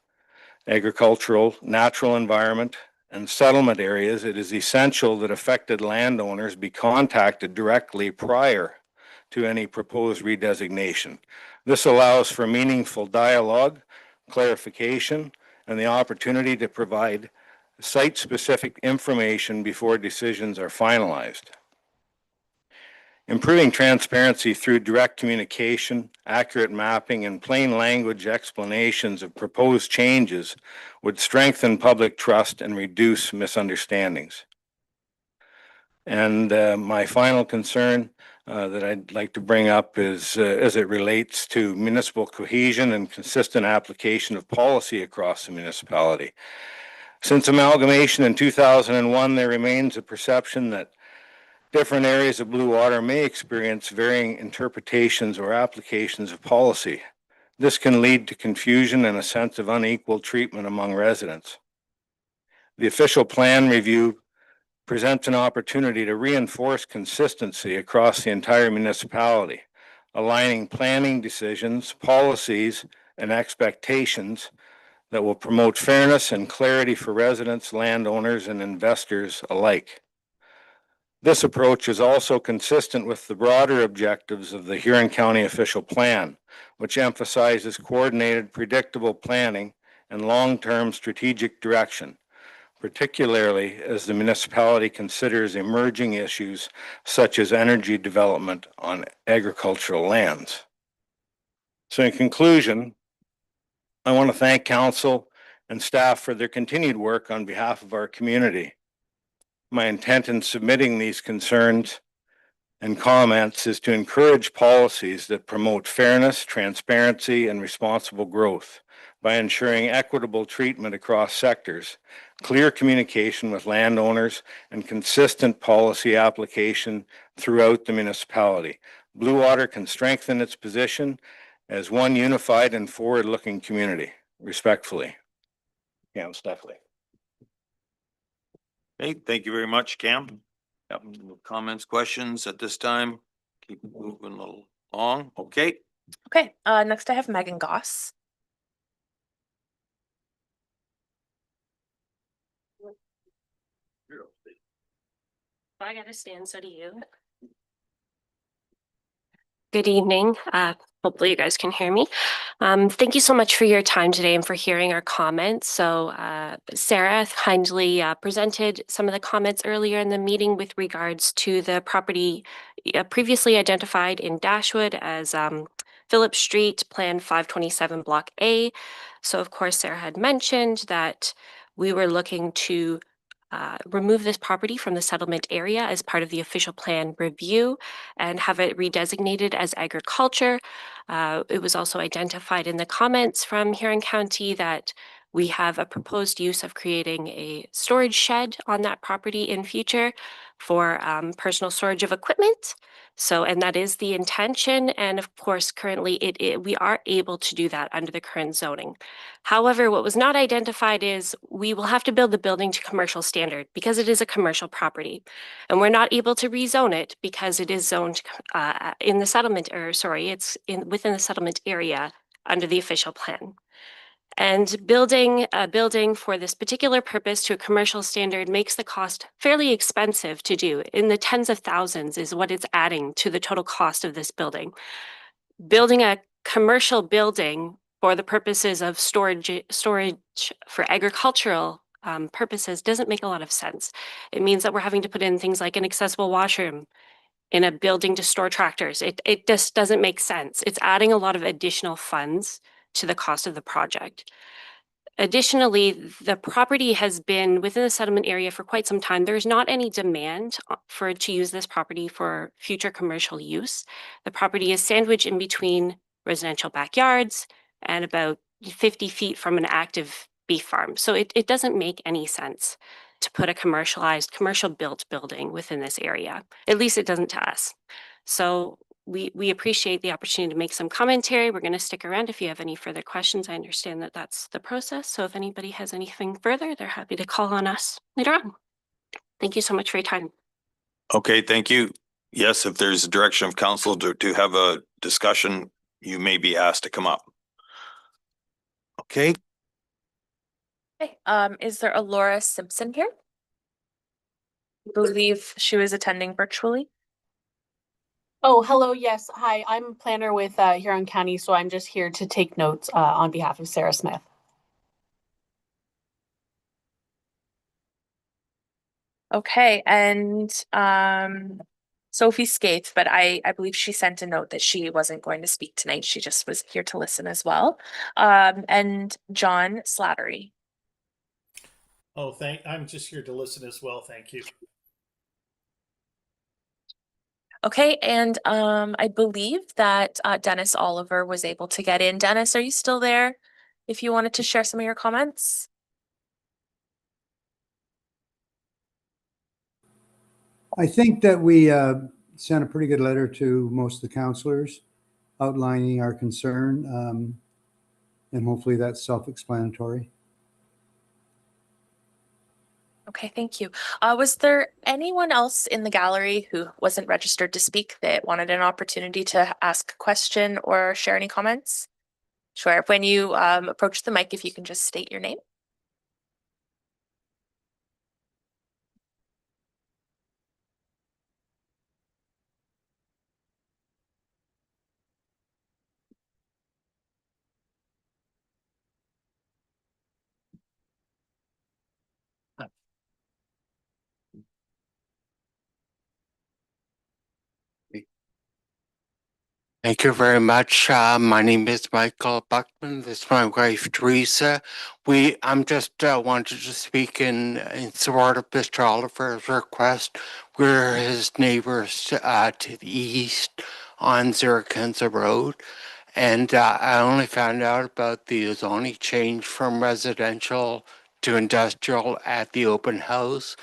natural environment, and settlement areas, it is essential that affected landowners be contacted directly prior to any proposed redesignation. This allows for meaningful dialogue, clarification, and the opportunity to provide site-specific information before decisions are finalized. Improving transparency through direct communication, accurate mapping, and plain language explanations of proposed changes would strengthen public trust and reduce misunderstandings. And my final concern that I'd like to bring up is as it relates to municipal cohesion and consistent application of policy across the municipality. Since amalgamation in 2001, there remains a perception that different areas of Blue Water may experience varying interpretations or applications of policy. This can lead to confusion and a sense of unequal treatment among residents. The official plan review presents an opportunity to reinforce consistency across the entire municipality, aligning planning decisions, policies, and expectations that will promote fairness and clarity for residents, landowners, and investors alike. This approach is also consistent with the broader objectives of the Huron County Official Plan, which emphasizes coordinated, predictable planning and long-term strategic direction, particularly as the municipality considers emerging issues such as energy development on agricultural lands. So in conclusion, I want to thank council and staff for their continued work on behalf of our community. My intent in submitting these concerns and comments is to encourage policies that promote fairness, transparency, and responsible growth by ensuring equitable treatment across sectors, clear communication with landowners, and consistent policy application throughout the municipality. Blue Water can strengthen its position as one unified and forward-looking community. Respectfully, Cam Steffley. Okay, thank you very much, Cam. Yep, no comments, questions at this time? Keep moving a little along. Okay. Okay, next I have Megan Goss. I gotta stand, so do you. Good evening. Hopefully you guys can hear me. Thank you so much for your time today and for hearing our comments. So Sarah kindly presented some of the comments earlier in the meeting with regards to the property previously identified in Dashwood as Phillip Street, Plan 527 Block A. So of course, Sarah had mentioned that we were looking to remove this property from the settlement area as part of the official plan review and have it redesignated as agriculture. It was also identified in the comments from Huron County that we have a proposed use of creating a storage shed on that property in future for personal storage of equipment. So, and that is the intention. And of course, currently we are able to do that under the current zoning. However, what was not identified is we will have to build the building to commercial standard because it is a commercial property. And we're not able to rezone it because it is zoned in the settlement, or sorry, it's within the settlement area under the official plan. And building a building for this particular purpose to a commercial standard makes the cost fairly expensive to do. In the tens of thousands is what it's adding to the total cost of this building. Building a commercial building for the purposes of storage for agricultural purposes doesn't make a lot of sense. It means that we're having to put in things like an accessible washroom in a building to store tractors. It just doesn't make sense. It's adding a lot of additional funds to the cost of the project. Additionally, the property has been within the settlement area for quite some time. There's not any demand to use this property for future commercial use. The property is sandwiched in between residential backyards and about 50 feet from an active beef farm. So it doesn't make any sense to put a commercial built building within this area. At least it doesn't to us. So we appreciate the opportunity to make some commentary. We're going to stick around if you have any further questions. I understand that that's the process. So if anybody has anything further, they're happy to call on us later on. Thank you so much for your time. Okay, thank you. Yes, if there's a direction of council to have a discussion, you may be asked to come up. Okay, Okay, is there a Laura Simpson here? I believe she was attending virtually. Oh, hello. Yes. Hi, I'm a planner with Huron County, so I'm just here to take notes on behalf of Sarah Smith. Okay, and Sophie Skates, but I believe she sent a note that she wasn't going to speak tonight. She just was here to listen as well. And John Slattery. Oh, I'm just here to listen as well. Thank you. Okay, and I believe that Dennis Oliver was able to get in. Dennis, are you still there? If you wanted to share some of your comments. I think that we sent a pretty good letter to most of the counselors outlining our concern, and hopefully that's self-explanatory. Okay, thank you. Was there anyone else in the gallery who wasn't registered to speak that wanted an opportunity to ask a question or share any comments? Sure. When you approach the mic, if you can just state your name. Thank you very much. My name is Michael Buckman. This is my wife, Teresa. I'm just wanted to speak in support of Mr. Oliver's request. We're his neighbors to the east on Zarakenza Road. And I only found out about the zoning change from residential to industrial at the open house.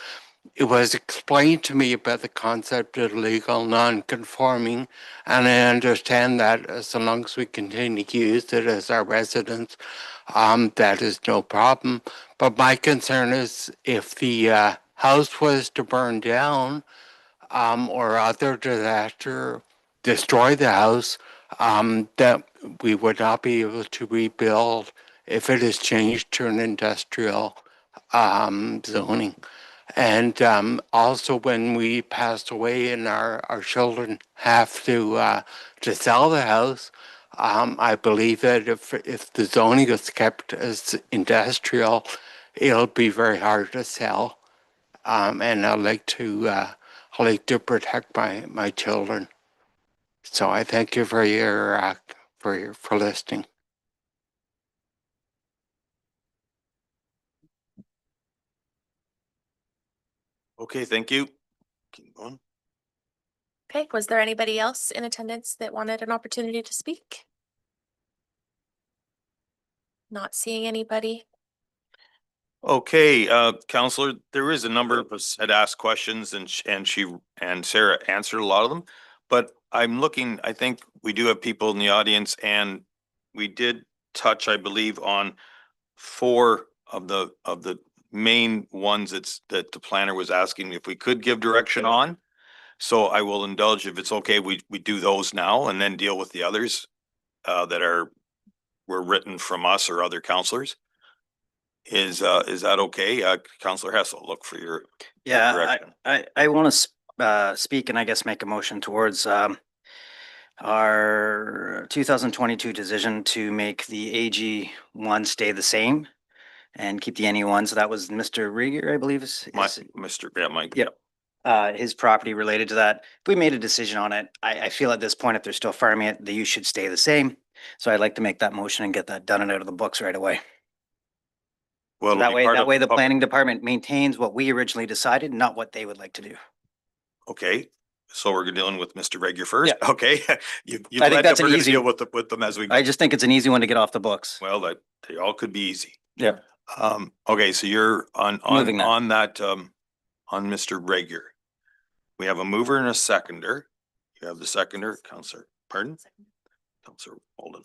It was explained to me about the concept of legal non-conforming, and I understand that as long as we continue to use it as our residence, that is no problem. But my concern is if the house was to burn down or other disaster destroy the house, that we would not be able to rebuild if it is changed to an industrial zoning. And also when we pass away and our children have to sell the house, I believe that if the zoning is kept as industrial, it'll be very hard to sell. And I like to protect my children. So I thank you for for listening. Okay, thank you. Keep going. Okay, was there anybody else in attendance that wanted an opportunity to speak? Not seeing anybody. Okay, Counselor, there is a number of us had asked questions and Sarah answered a lot of them. But I'm looking, I think we do have people in the audience and we did touch, I believe, on 4 of the main ones that the planner was asking if we could give direction on. So I will indulge if it's okay, we do those now and then deal with the others that were written from us or other counselors. Is that okay? Counselor Hessel, look for your Yeah, direction. I want to speak and I guess make a motion towards our 2022 decision to make the AG one stay the same and keep the NE one. So that was Mr. Rieger, I believe Mike. Yeah. His property related to that. If we made a decision on it, I feel at this point, if they're still farming it, the use should stay the same. So I'd like to make that motion and get that done and out of the books right away. Well, So that way the planning department maintains what we originally decided, not what they would like to do. Okay, so we're dealing with Mr. Regier first. Yeah. Okay, you I think that's we're an gonna easy- deal with them as we go. I just think it's an easy one to get off the books. Well, they all could be easy. Yeah. Okay, so you're on Moving that. on that on Mr. Regier. We have a mover and a seconder. You have the seconder, Counselor. Pardon? Counselor Holden.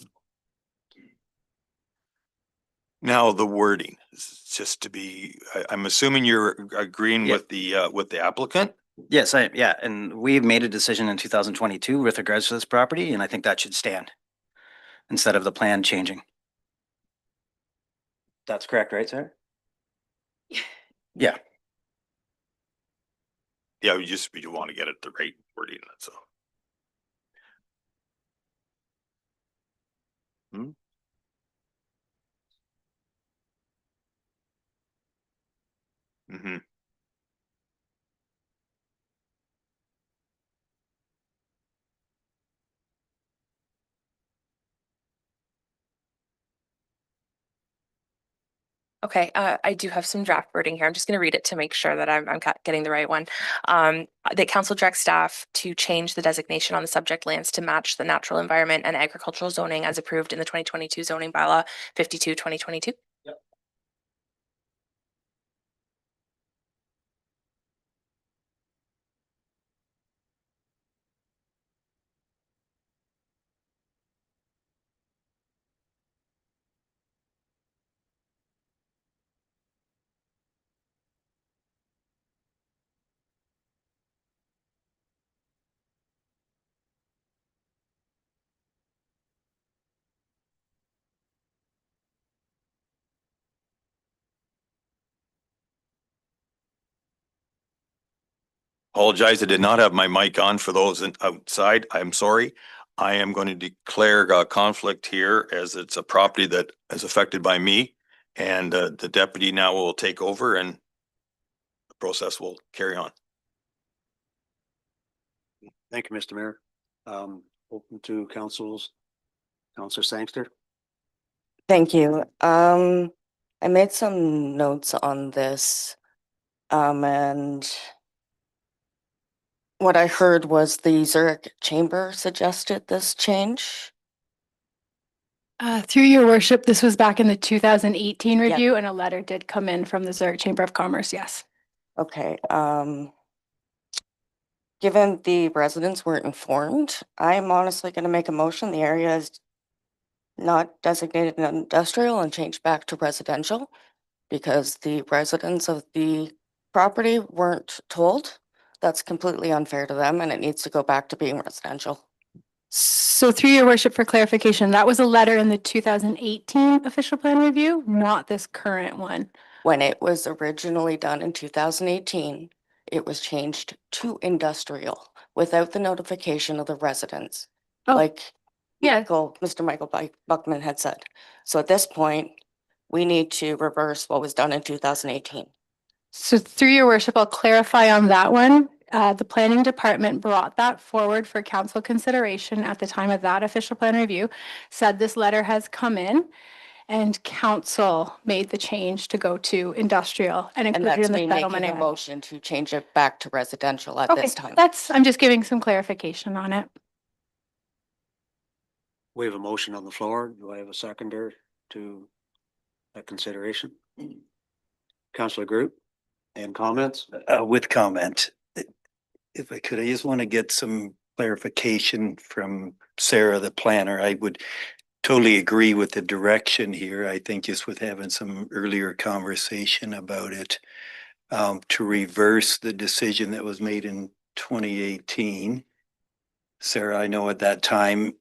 Now the wording is just to be. I'm assuming you're agreeing Yeah. with the applicant. Yes, yeah, and we've made a decision in 2022 with regards to this property, and I think that should stand instead of the plan changing. That's correct, right, sir? Yeah. Yeah, we want to get it the right wording. That's all. Mm-hmm. Okay, I do have some draft wording here. I'm just going to read it to make sure that I'm getting the right one. That council directs staff to change the designation on the subject lands to match the natural environment and agricultural zoning as approved in the 2022 zoning bylaw 52/2022. Yep. Apologize, I did not have my mic on for those outside. I'm sorry. I am going to declare a conflict here as it's a property that is affected by me. And the deputy now will take over and the process will carry on. Thank you, Mr. Mayor. Open to Counselor Sangster. Thank you. I made some notes on this. And what I heard was the Zurich Chamber suggested this change. Through your worship, this was back in the 2018 Yeah. review and a letter did come in from the Zurich Chamber of Commerce, yes. Okay, given the residents weren't informed, I'm honestly gonna make a motion. The area is not designated industrial and changed back to residential because the residents of the property weren't told. That's completely unfair to them and it needs to go back to being residential. So through your worship, for clarification, that was a letter in the 2018 official plan review, not this current one. When it was originally done in 2018, it was changed to industrial without the notification of the residents. Oh, Like yeah. Mr. Michael Buckman had said. So at this point, we need to reverse what was done in 2018. So through your worship, I'll clarify on that one. The planning department brought that forward for council consideration at the time of that official plan review, said this letter has come in and council made the change to go to industrial and And included that's in the me settlement making a area. motion to change it back to residential at Okay, this time. I'm just giving some clarification on it. We have a motion on the floor. Do I have a seconder to that consideration? Councillor Group, and comments? With comment, if I could, I just want to get some clarification from Sarah, the planner. I would totally agree with the direction here. I think just with having some earlier conversation about it, to reverse the decision that was made in 2018. Sarah, I know at that time,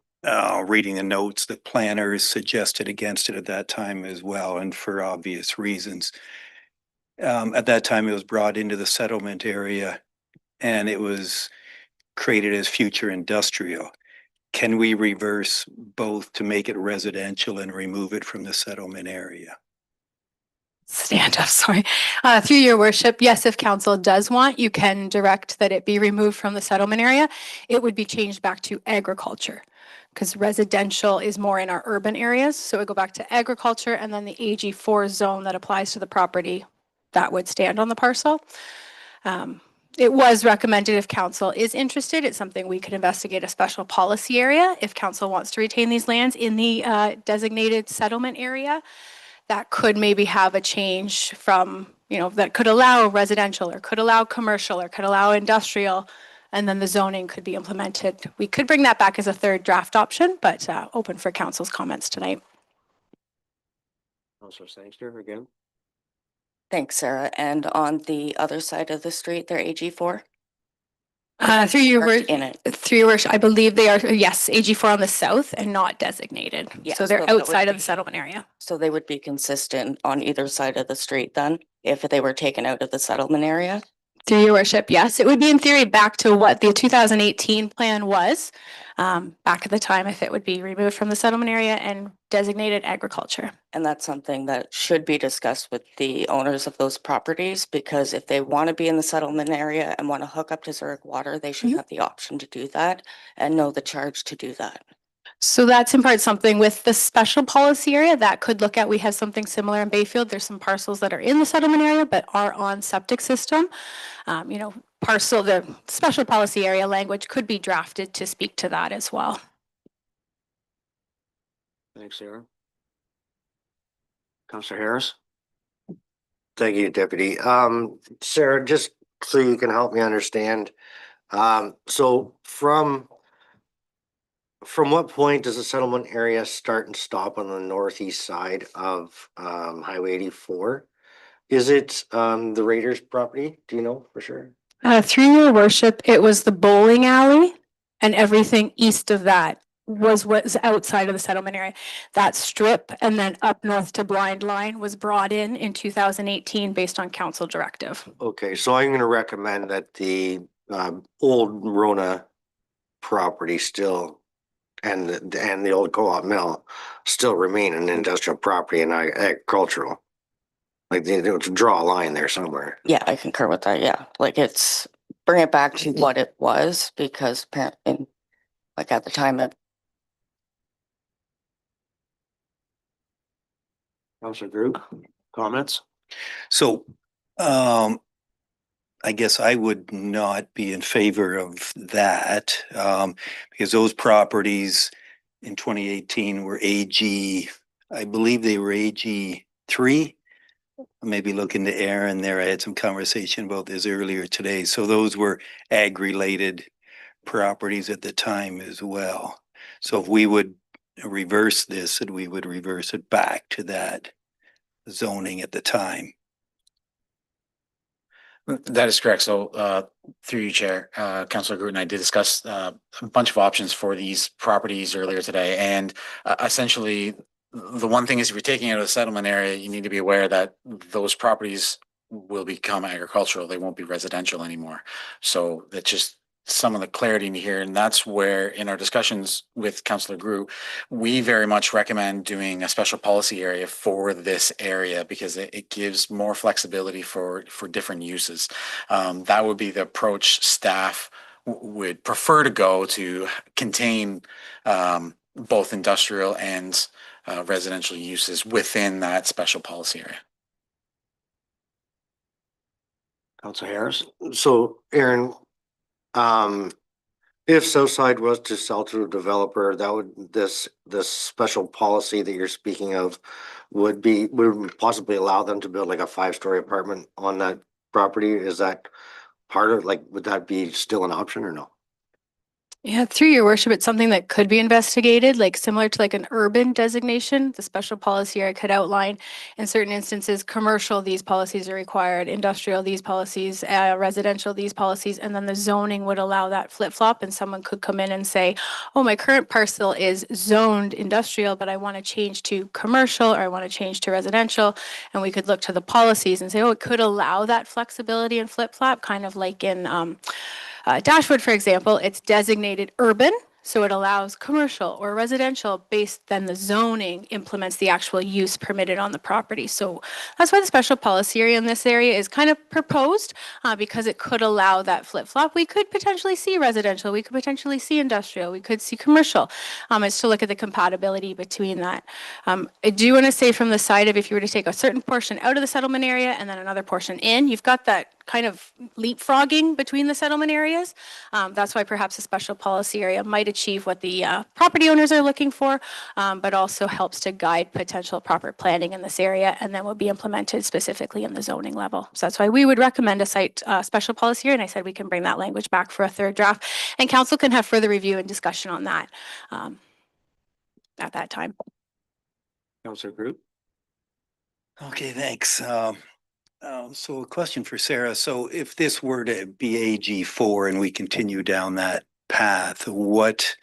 reading the notes, the planners suggested against it at that time as well, and for obvious reasons. At that time, it was brought into the settlement area and it was created as future industrial. Can we reverse both to make it residential and remove it from the settlement area? Stand up, sorry. Through your worship, yes, if council does want, you can direct that it be removed from the settlement area. It would be changed back to agriculture because residential is more in our urban areas. So it would go back to agriculture, and then the AG4 zone that applies to the property that would stand on the parcel. It was recommended if council is interested, it's something we could investigate a special policy area. If council wants to retain these lands in the designated settlement area, that could maybe have a change from, that could allow residential or could allow commercial or could allow industrial, and then the zoning could be implemented. We could bring that back as a third draft option, but open for council's comments tonight. Councillor Sangster again. Thanks, Sarah. And on the other side of the street, they're AG4? Through your worship, I believe they are, yes, AG4 on the south and not designated. Yeah, So they're so that would outside of be- the settlement area. So they would be consistent on either side of the street then, if they were taken out of the settlement area? Through your worship, yes, it would be in theory back to what the 2018 plan was. Back at the time, if it would be removed from the settlement area and designated agriculture. And that's something that should be discussed with the owners of those properties, because if they want to be in the settlement area and want to hook up to Zurich Water, they should have the option to do that and know the charge to do that. So that's in part something with the special policy area that could look at. We have something similar in Bayfield. There's some parcels that are in the settlement area but are on septic system. The special policy area language could be drafted to speak to that as well. Thanks, Sarah. Councillor Harris. Thank you, Deputy. Sarah, just so you can help me understand, so from what point does the settlement area start and stop on the northeast side of Highway 84? Is it the Raiders property? Do you know for sure? Through your worship, it was the bowling alley and everything east of that was outside of the settlement area. That strip and then up north to Blind Line was brought in 2018 based on council directive. Okay, so I'm going to recommend that the old Rona property still and the old co-op mill still remain an industrial property and agricultural. Like they to draw a line there somewhere. Yeah, I concur with that. Yeah, like bring it back to what it was, because apparently, like at the time it. Councillor Group, comments? So, I guess I would not be in favor of that, because those properties in 2018 were AG, I believe they were AG3. Maybe look into Aaron there. I had some conversation about this earlier today. So those were ag-related properties at the time as well. So if we would reverse this, and we would reverse it back to that zoning at the time. That is correct. So through you, Chair, Councillor Groot and I did discuss a bunch of options for these properties earlier today. And essentially the one thing is if you're taking it out of the settlement area, you need to be aware that those properties will become agricultural. They won't be residential anymore. So that's just some of the clarity in here. And that's where in our discussions with Councillor Groot, we very much recommend doing a special policy area for this area because it gives more flexibility for different uses. That would be the approach staff would prefer to go to contain both industrial and residential uses within that special policy area. Council Harris? So Aaron, if Southside was to sell to a developer, that would, this special policy that you're speaking of would possibly allow them to build like a 5-story apartment on that property? Is that part of, like, would that be still an option or no? Yeah, through your worship, it's something that could be investigated, like similar to like an urban designation. The special policy area could outline in certain instances, commercial, these policies are required, industrial, these policies, residential, these policies, and then the zoning would allow that flip-flop and someone could come in and say, oh, my current parcel is zoned industrial, but I want to change to commercial or I want to change to residential. And we could look to the policies and say, oh, it could allow that flexibility and flip-flop, kind of like in Dashwood, for example, it's designated urban, so it allows commercial or residential based, then the zoning implements the actual use permitted on the property. So that's why the special policy area in this area is kind of proposed because it could allow that flip-flop. We could potentially see residential, we could potentially see industrial, we could see commercial. It's to look at the compatibility between that. I do want to say from the side of if you were to take a certain portion out of the settlement area and then another portion in, you've got that kind of leapfrogging between the settlement areas. That's why perhaps a special policy area might achieve what the property owners are looking for, but also helps to guide potential proper planning in this area and then will be implemented specifically in the zoning level. So that's why we would recommend a site special policy area, and I said we can bring that language back for a third draft and council can have further review and discussion on that at that time. Councillor Groot? Okay, thanks. So a question for Sarah. So if this were to be AG4 and we continue down that path, what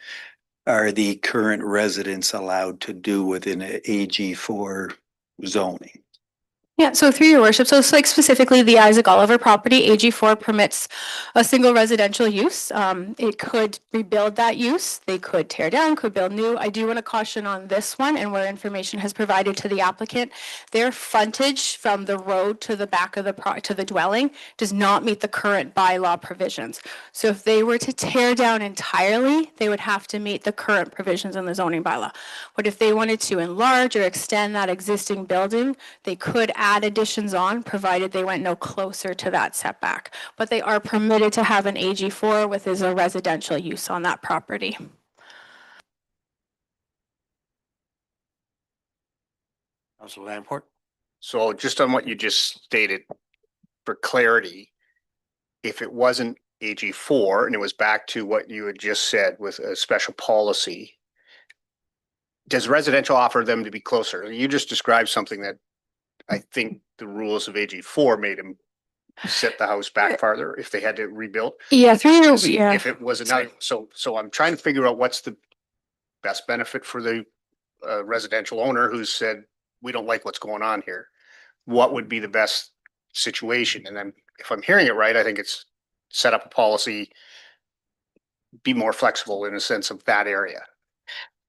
are the current residents allowed to do within a AG4 zoning? Yeah, so through your worship, so it's like specifically the Isaac Oliver property, AG4 permits a single residential use. It could rebuild that use. They could tear down, could build new. I do want to caution on this one and where information has provided to the applicant, their frontage from the road to the back of the dwelling does not meet the current bylaw provisions. So if they were to tear down entirely, they would have to meet the current provisions in the zoning bylaw. But if they wanted to enlarge or extend that existing building, they could add additions on, provided they went no closer to that setback. But they are permitted to have an AG4 with a residential use on that property. Councillor Lamport? So just on what you just stated, for clarity, if it wasn't AG4 and it was back to what you had just said with a special policy, does residential offer them to be closer? You just described something that I think the rules of AG4 made him set the house back farther if they had to rebuild. Yeah, If it was another, so I'm trying to figure out what's the best benefit for the residential owner who said, we don't like what's going on here. What would be the best situation? And then if I'm hearing it right, I think it's set up a policy, be more flexible in a sense of that area.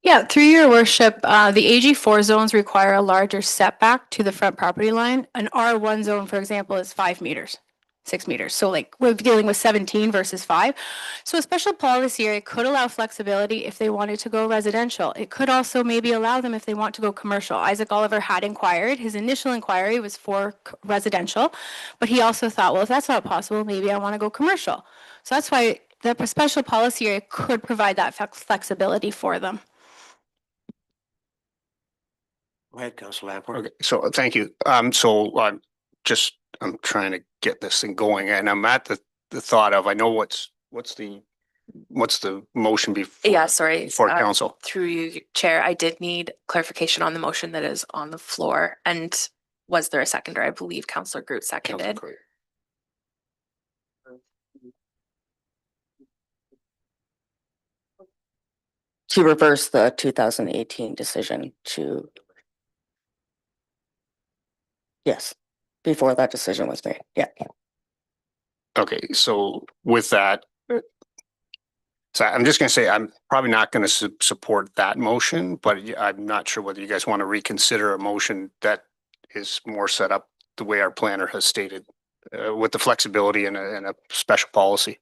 Yeah, through your worship, the AG4 zones require a larger setback to the front property line. An R1 zone, for example, is 5 meters, 6 meters. So like we're dealing with 17 versus 5. So a special policy area could allow flexibility if they wanted to go residential. It could also maybe allow them if they want to go commercial. Isaac Oliver had inquired. His initial inquiry was for residential, but he also thought, well, if that's not possible, maybe I want to go commercial. So that's why the special policy area could provide that flexibility for them. Go ahead, Councillor Lamport. Okay, so thank you. So I'm trying to get this thing going, and I'm at the thought of, I know what's the motion before. Yeah, sorry. For council. Through you, Chair, I did need clarification on the motion that is on the floor. And was there a seconder? I believe Councillor Groot seconded. To reverse the 2018 decision to Yes, before that decision was made. Yeah. Okay, so with that, so I'm just gonna say, I'm probably not gonna support that motion, but I'm not sure whether you guys want to reconsider a motion that is more set up the way our planner has stated, with the flexibility and a special policy.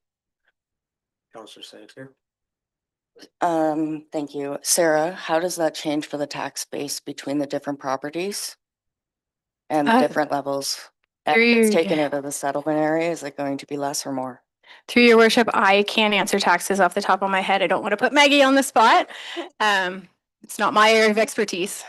Counselor Sangster. Thank you. Sarah, how does that change for the tax base between the different properties? And the different levels? And if it's taken out of the settlement area, is it going to be less or more? Through your worship, I can't answer taxes off the top of my head. I don't want to put Maggie on the spot. It's not my area of expertise.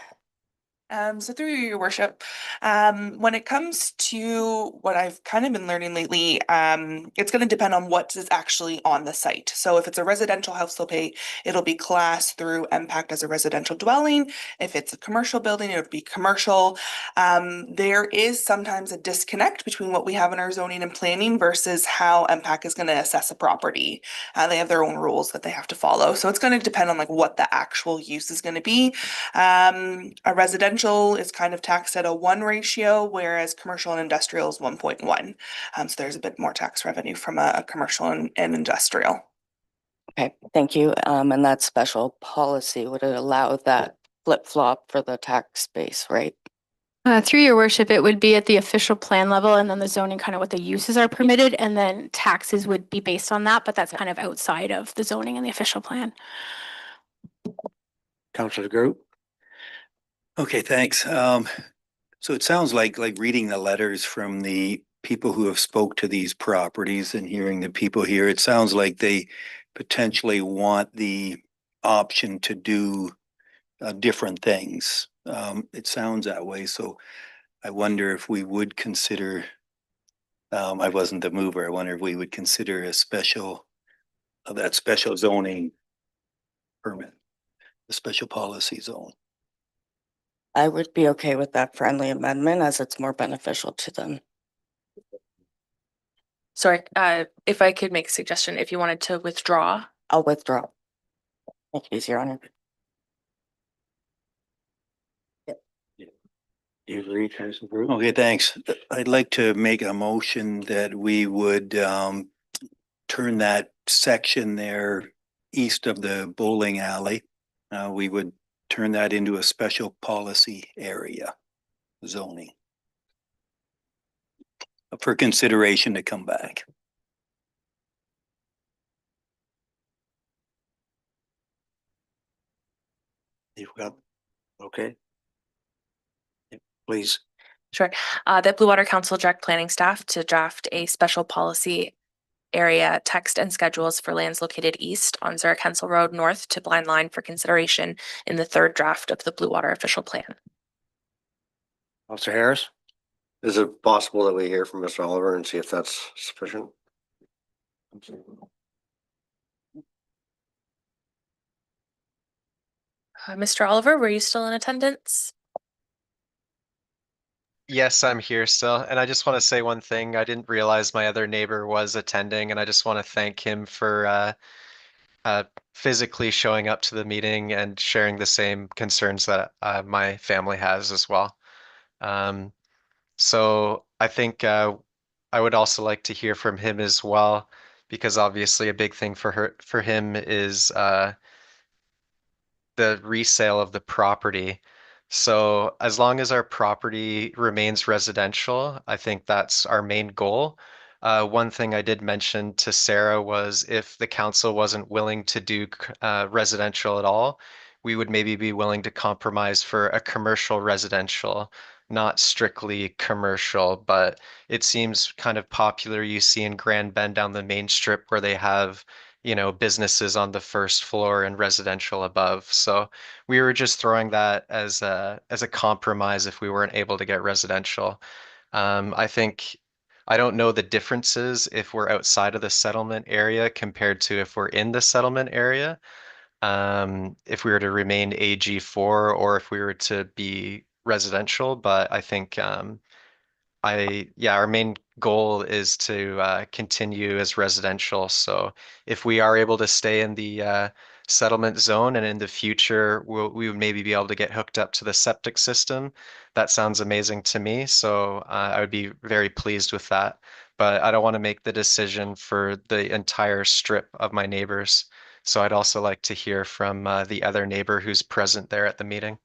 So through your worship, when it comes to what I've kind of been learning lately, it's going to depend on what is actually on the site. So if it's a residential house, it'll be classed through impact as a residential dwelling. If it's a commercial building, it'll be commercial. There is sometimes a disconnect between what we have in our zoning and planning versus how impact is going to assess a property. They have their own rules that they have to follow. So it's going to depend on like what the actual use is going to be. A residential is kind of taxed at a 1 ratio, whereas commercial and industrial is 1.1. So there's a bit more tax revenue from a commercial and industrial. Okay, thank you. And that special policy would allow that flip-flop for the tax base, right? Through your worship, it would be at the official plan level and then the zoning, kind of what the uses are permitted, and then taxes would be based on that, but that's kind of outside of the zoning and the official plan. Counselor Group. Okay, thanks. So it sounds like reading the letters from the people who have spoke to these properties and hearing the people here, it sounds like they potentially want the option to do different things. It sounds that way. So I wonder if we would consider, I wasn't the mover, I wonder if we would consider a special, that special zoning permit, the special policy zone. I would be okay with that friendly amendment as it's more beneficial to them. Sorry, if I could make a suggestion, if you wanted to withdraw. I'll withdraw. Make it easier on you. You agree, Counselor Group? Okay, thanks. I'd like to make a motion that we would turn that section there east of the bowling alley. We would turn that into a special policy area zoning for consideration to come back. You've got, okay. Please. Sure. That Blue Water Council direct planning staff to draft a special policy area text and schedules for lands located east on Zurich Hensel Road north to Blind Line for consideration in the 3rd draft of the Blue Water official plan. Officer Harris. Is it possible that we hear from Mr. Oliver and see if that's sufficient? Mr. Oliver, were you still in attendance? Yes, I'm here still. And I just want to say one thing. I didn't realize my other neighbor was attending, and I just want to thank him for physically showing up to the meeting and sharing the same concerns that my family has as well. So I think I would also like to hear from him as well, because obviously a big thing for him is the resale of the property. So as long as our property remains residential, I think that's our main goal. One thing I did mention to Sarah was if the council wasn't willing to do residential at all, we would maybe be willing to compromise for a commercial residential, not strictly commercial, but it seems kind of popular. You see in Grand Bend down the main strip where they have, you know, businesses on the 1st floor and residential above. So we were just throwing that as a compromise if we weren't able to get residential. I don't know the differences if we're outside of the settlement area compared to if we're in the settlement area. If we were to remain AG4 or if we were to be residential, but I think our main goal is to continue as residential. So if we are able to stay in the settlement zone, and in the future, we would maybe be able to get hooked up to the septic system. That sounds amazing to me, so I would be very pleased with that. But I don't want to make the decision for the entire strip of my neighbors. So I'd also like to hear from the other neighbor who's present there at the meeting.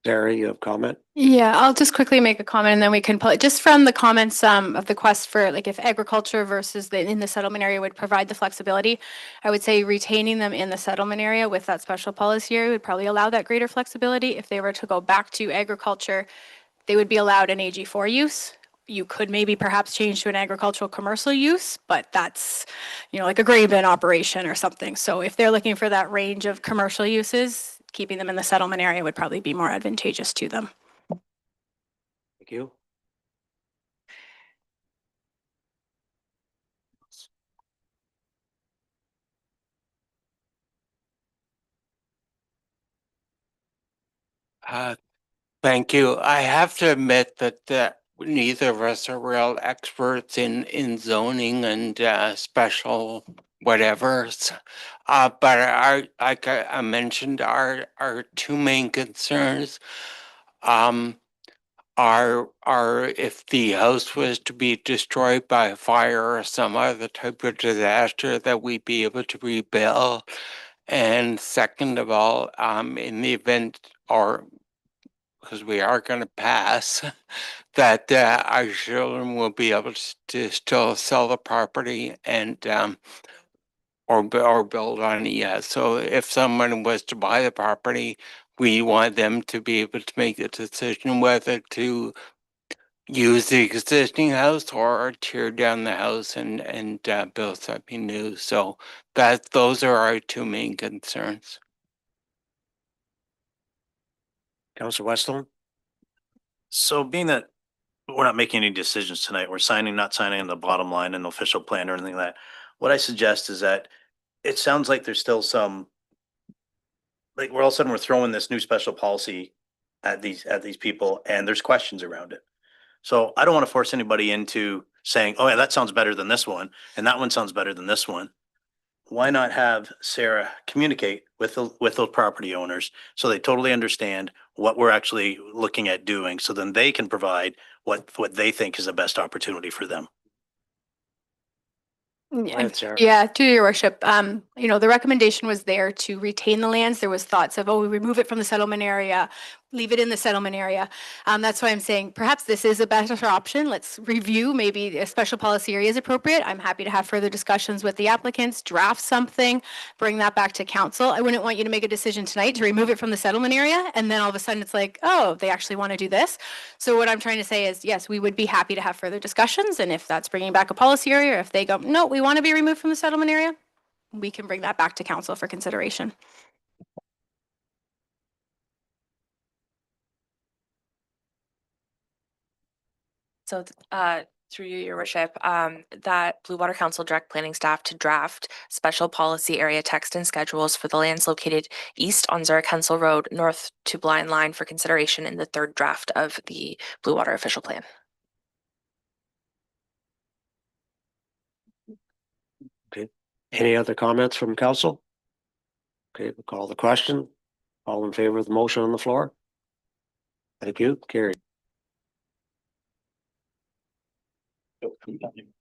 Sarah, you have comment? Yeah, I'll just quickly make a comment and then we can pull it just from the comments of the quest for like if agriculture versus in the settlement area would provide the flexibility. I would say retaining them in the settlement area with that special policy area would probably allow that greater flexibility. If they were to go back to agriculture, they would be allowed an AG4 use. You could maybe perhaps change to an agricultural commercial use, but that's, you know, like a grain bin operation or something. So if they're looking for that range of commercial uses, keeping them in the settlement area would probably be more advantageous to them. Thank you. Thank you. I have to admit that neither of us are real experts in zoning and special whatevers. But I mentioned our two main concerns are if the house was to be destroyed by a fire or some other type of disaster that we'd be able to rebuild. And second of all, in the event or because we are going to pass, that our children will be able to still sell the property and or build on it. Yeah. So if someone was to buy the property, we want them to be able to make a decision whether to use the existing house or tear down the house and build something new. So those are our two main concerns. Councilor Westland? So being that we're not making any decisions tonight, we're not signing on the bottom line and official plan or anything like that. What I suggest is that it sounds like there's still some, like we're all of a sudden we're throwing this new special policy at these people and there's questions around it. So I don't want to force anybody into saying, oh yeah, that sounds better than this one. And that one sounds better than this one. Why not have Sarah communicate with those property owners so they totally understand what we're actually looking at doing, so then they can provide what they think is the best opportunity for them. Yeah, to your worship, you know, the recommendation was there to retain the lands. There was thoughts of, oh, we remove it from the settlement area, leave it in the settlement area. That's why I'm saying perhaps this is a better option. Let's review, maybe a special policy area is appropriate. I'm happy to have further discussions with the applicants, draft something, bring that back to council. I wouldn't want you to make a decision tonight to remove it from the settlement area. And then all of a sudden it's like, oh, they actually want to do this. So what I'm trying to say is, yes, we would be happy to have further discussions. And if that's bringing back a policy area, or if they go, no, we want to be removed from the settlement area, we can bring that back to council for consideration. So through you, your worship, that Blue Water Council direct planning staff to draft special policy area text and schedules for the lands located east on Zurich Hensel Road, north to Blind Line for consideration in the third draft of the Blue Water official plan. Okay. Any other comments from council? Okay, we'll call the question. All in favor of the motion on the floor? Thank you. Carried.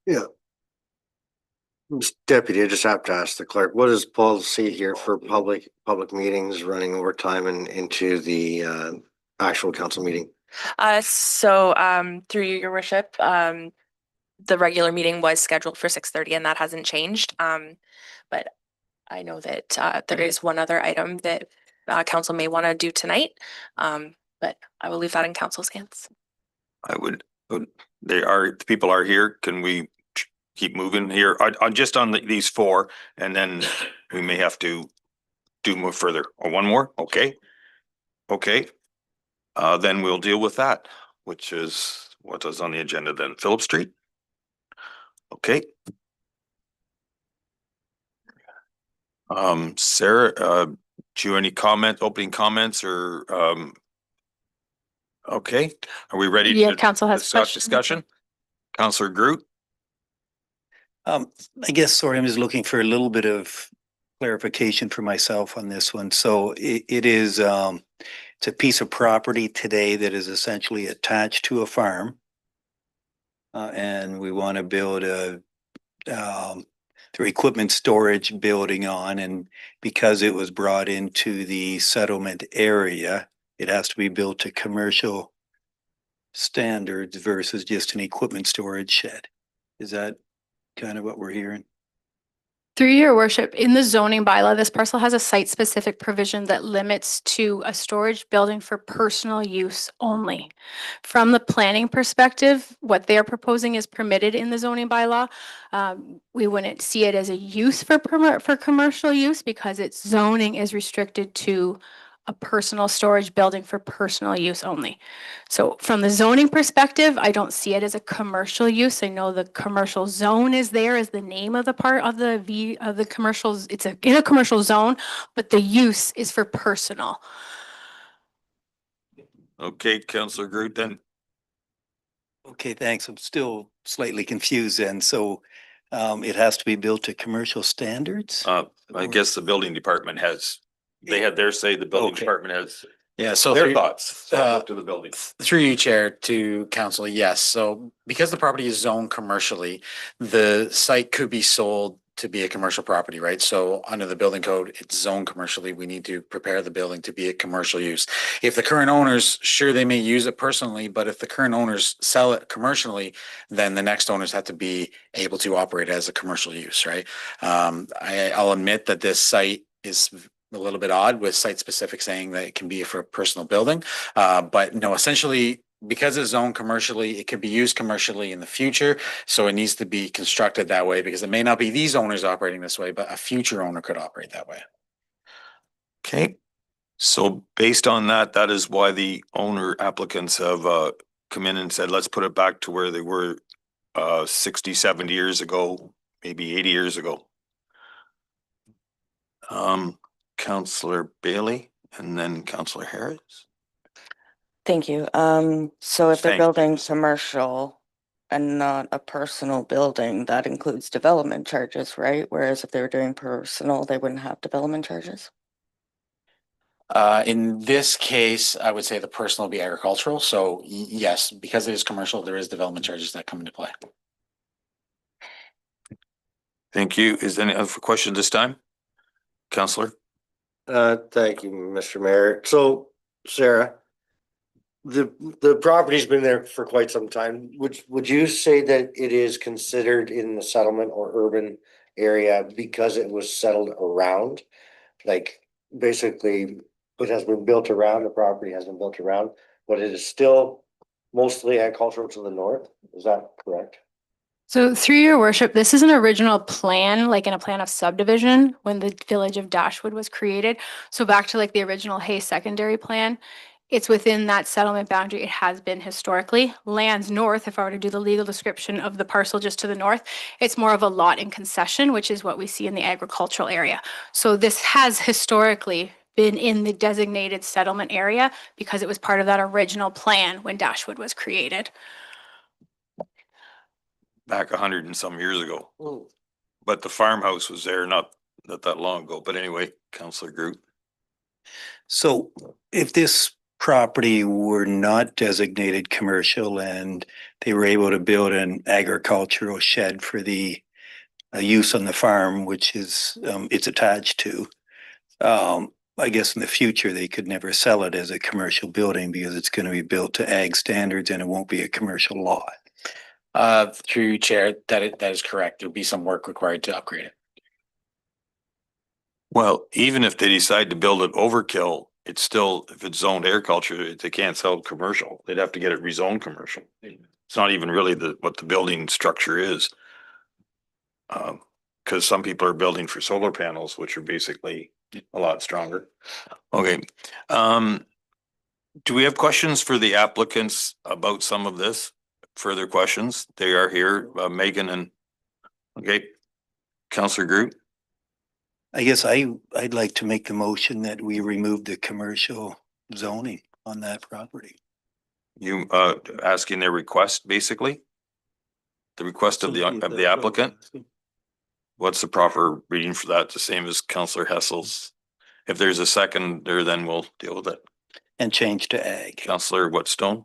Yeah. Mr. Deputy, I just have to ask the clerk, what is policy here for public meetings running overtime and into the actual council meeting? Through you, your worship, the regular meeting was scheduled for 6:30 and that hasn't changed. But I know that there is one other item that council may want to do tonight. But I will leave that in council's hands. The people are here. Can we keep moving here? I'm just on these four, and then we may have to do more further. Or one more? Okay. Okay. Then we'll deal with that, which is what is on the agenda then. Phillip Street. Okay. Sarah, do you have any opening comments or okay. Are we ready? Yeah, to council has discussion? Councillor Groot. I guess, sorry, I'm just looking for a little bit of clarification for myself on this one. So it is, it's a piece of property today that is essentially attached to a farm. And we want to build their equipment storage building on, and because it was brought into the settlement area, it has to be built to commercial standards versus just an equipment storage shed. Is that kind of what we're hearing? Through your worship, in the zoning bylaw, this parcel has a site-specific provision that limits to a storage building for personal use only. From the planning perspective, what they're proposing is permitted in the zoning bylaw. We wouldn't see it as a use for commercial use because its zoning is restricted to a personal storage building for personal use only. So from the zoning perspective, I don't see it as a commercial use. I know the commercial zone is there as the name of the part of the commercials. It's in a commercial zone, but the use is for personal. Okay, Councillor Groot then. Okay, thanks. I'm still slightly confused then. So it has to be built to commercial standards? I guess the building department has, they had their say, the building Okay. department has Yeah, so their through- thoughts. So up to the building. Through you, Chair, to council, yes. So because the property is zoned commercially, the site could be sold to be a commercial property, right? So under the building code, it's zoned commercially. We need to prepare the building to be a commercial use. If the current owners, sure, they may use it personally, but if the current owners sell it commercially, then the next owners have to be able to operate as a commercial use, right? I'll admit that this site is a little bit odd with site specific saying that it can be for a personal building. But no, essentially, because it's zoned commercially, it can be used commercially in the future. So it needs to be constructed that way because it may not be these owners operating this way, but a future owner could operate that way. Okay, so based on that, that is why the owner applicants have come in and said, let's put it back to where they were 60, 70 years ago, maybe 80 years ago. Councillor Bailey and then Councillor Harris. Thank you. So if they're Thank you. building commercial and not a personal building, that includes development charges, right? Whereas if they were doing personal, they wouldn't have development charges? In this case, I would say the personal would be agricultural. So yes, because it is commercial, there is development charges that come into play. Thank you. Is there any other question this time? Councillor? Thank you, Mr. Mayor. So, Sarah, the property's been there for quite some time. Would you say that it is considered in the settlement or urban area because it was settled around? Like, basically, it has been built around, the property has been built around, but it is still mostly agricultural to the north. Is that correct? So through your worship, this is an original plan, like in a plan of subdivision when the village of Dashwood was created. So back to like the original Hay secondary plan, it's within that settlement boundary. It has been historically. Lands north, if I were to do the legal description of the parcel just to the north, it's more of a lot in concession, which is what we see in the agricultural area. So this has historically been in the designated settlement area because it was part of that original plan when Dashwood was created. Back 100 and some years ago. But the farmhouse was there not that long ago. But anyway, Councillor Groot. So if this property were not designated commercial and they were able to build an agricultural shed for the use on the farm, which is it's attached to, I guess in the future they could never sell it as a commercial building because it's going to be built to ag standards and it won't be a commercial lot. Through you, Chair, that is correct. There'll be some work required to upgrade it. Well, even if they decide to build it overkill, it's still, if it's zoned agriculture, they can't sell it commercial. They'd have to get it rezoned commercial. It's not even really what the building structure is. Because some people are building for solar panels, which are basically a lot stronger. Okay. Do we have questions for the applicants about some of this? Further questions? They are here, Megan and, okay, Councillor Groot. I guess I'd like to make the motion that we remove the commercial zoning on that property. You asking their request, basically? The request of the applicant? what's the proper reading for that? The same as Councillor Hessel's? If there's a second there, then we'll deal with it. And change to ag. Councillor Whitstone?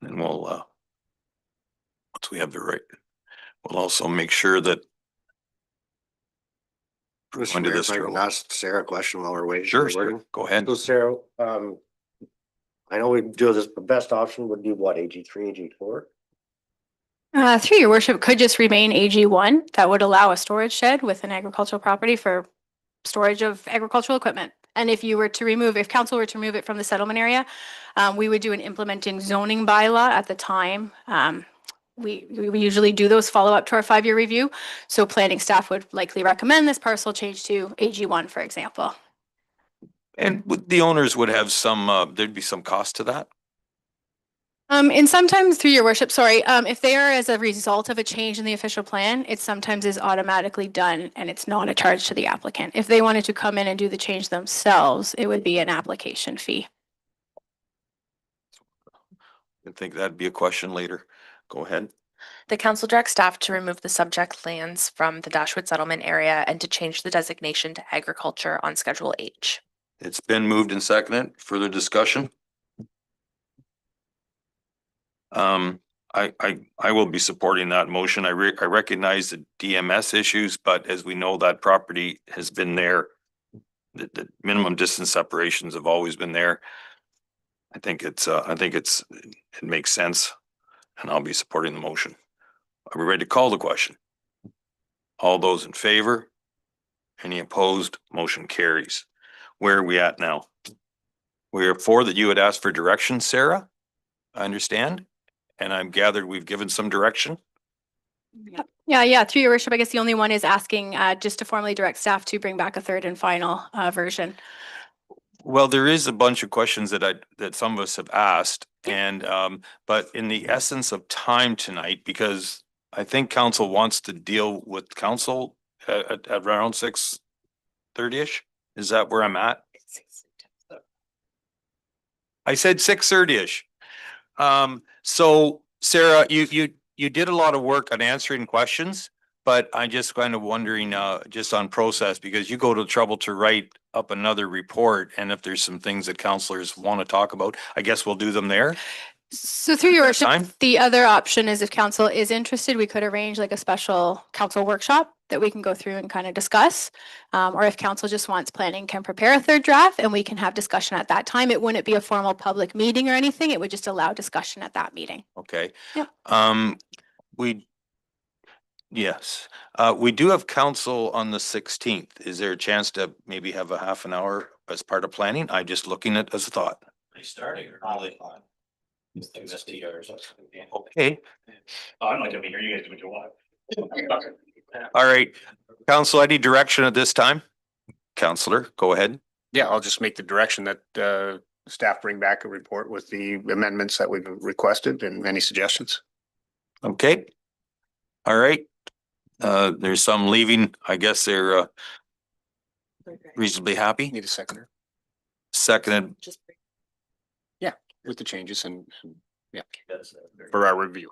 And then we'll, once we have the right, we'll also make sure that Mr. When did Mayor, this if I can roll? ask Sarah a question while we're waiting. Sure, for the wording. go ahead. So Sarah, I know we do this, the best option would be what, AG3, AG4? Through your worship, could just remain AG1. That would allow a storage shed with an agricultural property for storage of agricultural equipment. And if you were to remove, if council were to remove it from the settlement area, we would do an implementing zoning bylaw at the time. We usually do those follow up to our 5-year review. So planning staff would likely recommend this parcel change to AG1, for example. And the owners would have some, there'd be some cost to that? And sometimes through your worship, sorry, if they are as a result of a change in the official plan, it sometimes is automatically done and it's not a charge to the applicant. If they wanted to come in and do the change themselves, it would be an application fee. I think that'd be a question later. Go ahead. The council directs staff to remove the subject lands from the Dashwood settlement area and to change the designation to agriculture on Schedule H. It's been moved and seconded. Further discussion? I will be supporting that motion. I recognize the DMS issues, but as we know, that property has been there. The minimum distance separations have always been there. I think it makes sense, and I'll be supporting the motion. Are we ready to call the question? All those in favor? Any opposed? Motion carries. Where are we at now? We are 4 that you had asked for direction, Sarah. I understand. And I'm gathered we've given some direction. Yeah. Through your worship, I guess the only one is asking just to formally direct staff to bring back a third and final version. Well, there is a bunch of questions that some of us have asked, and but in the essence of time tonight, because I think council wants to deal with council at around 6:30ish. Is that where I'm at? I said 6:30ish. So Sarah, you did a lot of work on answering questions, but I'm just kind of wondering, just on process, because you go to trouble to write up another report, and if there's some things that councillors want to talk about, I guess we'll do them there. So through your worship, Time? the other option is if council is interested, we could arrange like a special council workshop that we can go through and kind of discuss. Or if council just wants planning, can prepare a third draft and we can have discussion at that time. It wouldn't be a formal public meeting or anything. It would just allow discussion at that meeting. Okay. Yep. Yes, we do have council on the 16th. Is there a chance to maybe have a half an hour as part of planning? I'm just looking at as a thought. They starting or early on? Okay. I'm not gonna be here. You guys do what you want. All right, council, any direction at this time? Counselor, go ahead. Yeah, I'll just make the direction that staff bring back a report with the amendments that we've requested and any suggestions. Okay. All right. There's some leaving. I guess they're reasonably happy. Need a seconder. Seconded. Yeah, with the changes and yeah, for our review.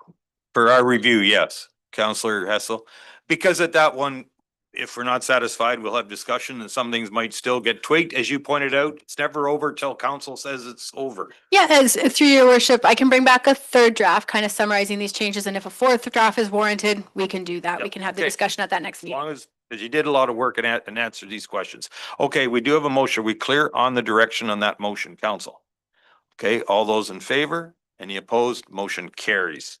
For our review, yes. Counselor Hessel, because at that one, if we're not satisfied, we'll have discussion and some things might still get tweaked. As you pointed out, it's never over till council says it's over. Yeah, as through your worship, I can bring back a third draft, kind of summarizing these changes. And if a fourth draft is warranted, we can do that. Yep. We can have the Okay. discussion at that next As meeting. long as you did a lot of work and answered these questions. Okay, we do have a motion. We clear on the direction on that motion, council. Okay, all those in favor? Any opposed? Motion carries.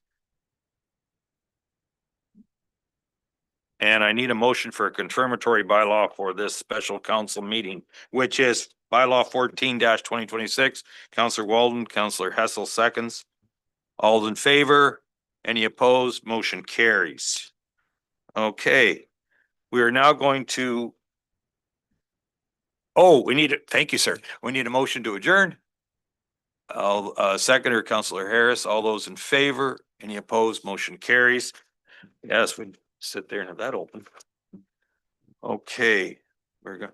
And I need a motion for a confirmatory bylaw for this special council meeting, which is bylaw 14-2026. Councillor Walden, Councillor Hessel seconds. All in favor? Any opposed? Motion carries. Okay, we are now going to. Oh, thank you, sir. We need a motion to adjourn. Seconder, Councillor Harris. All those in favor? Any opposed? Motion carries. Yes, we sit there and have that open. Okay, we're going.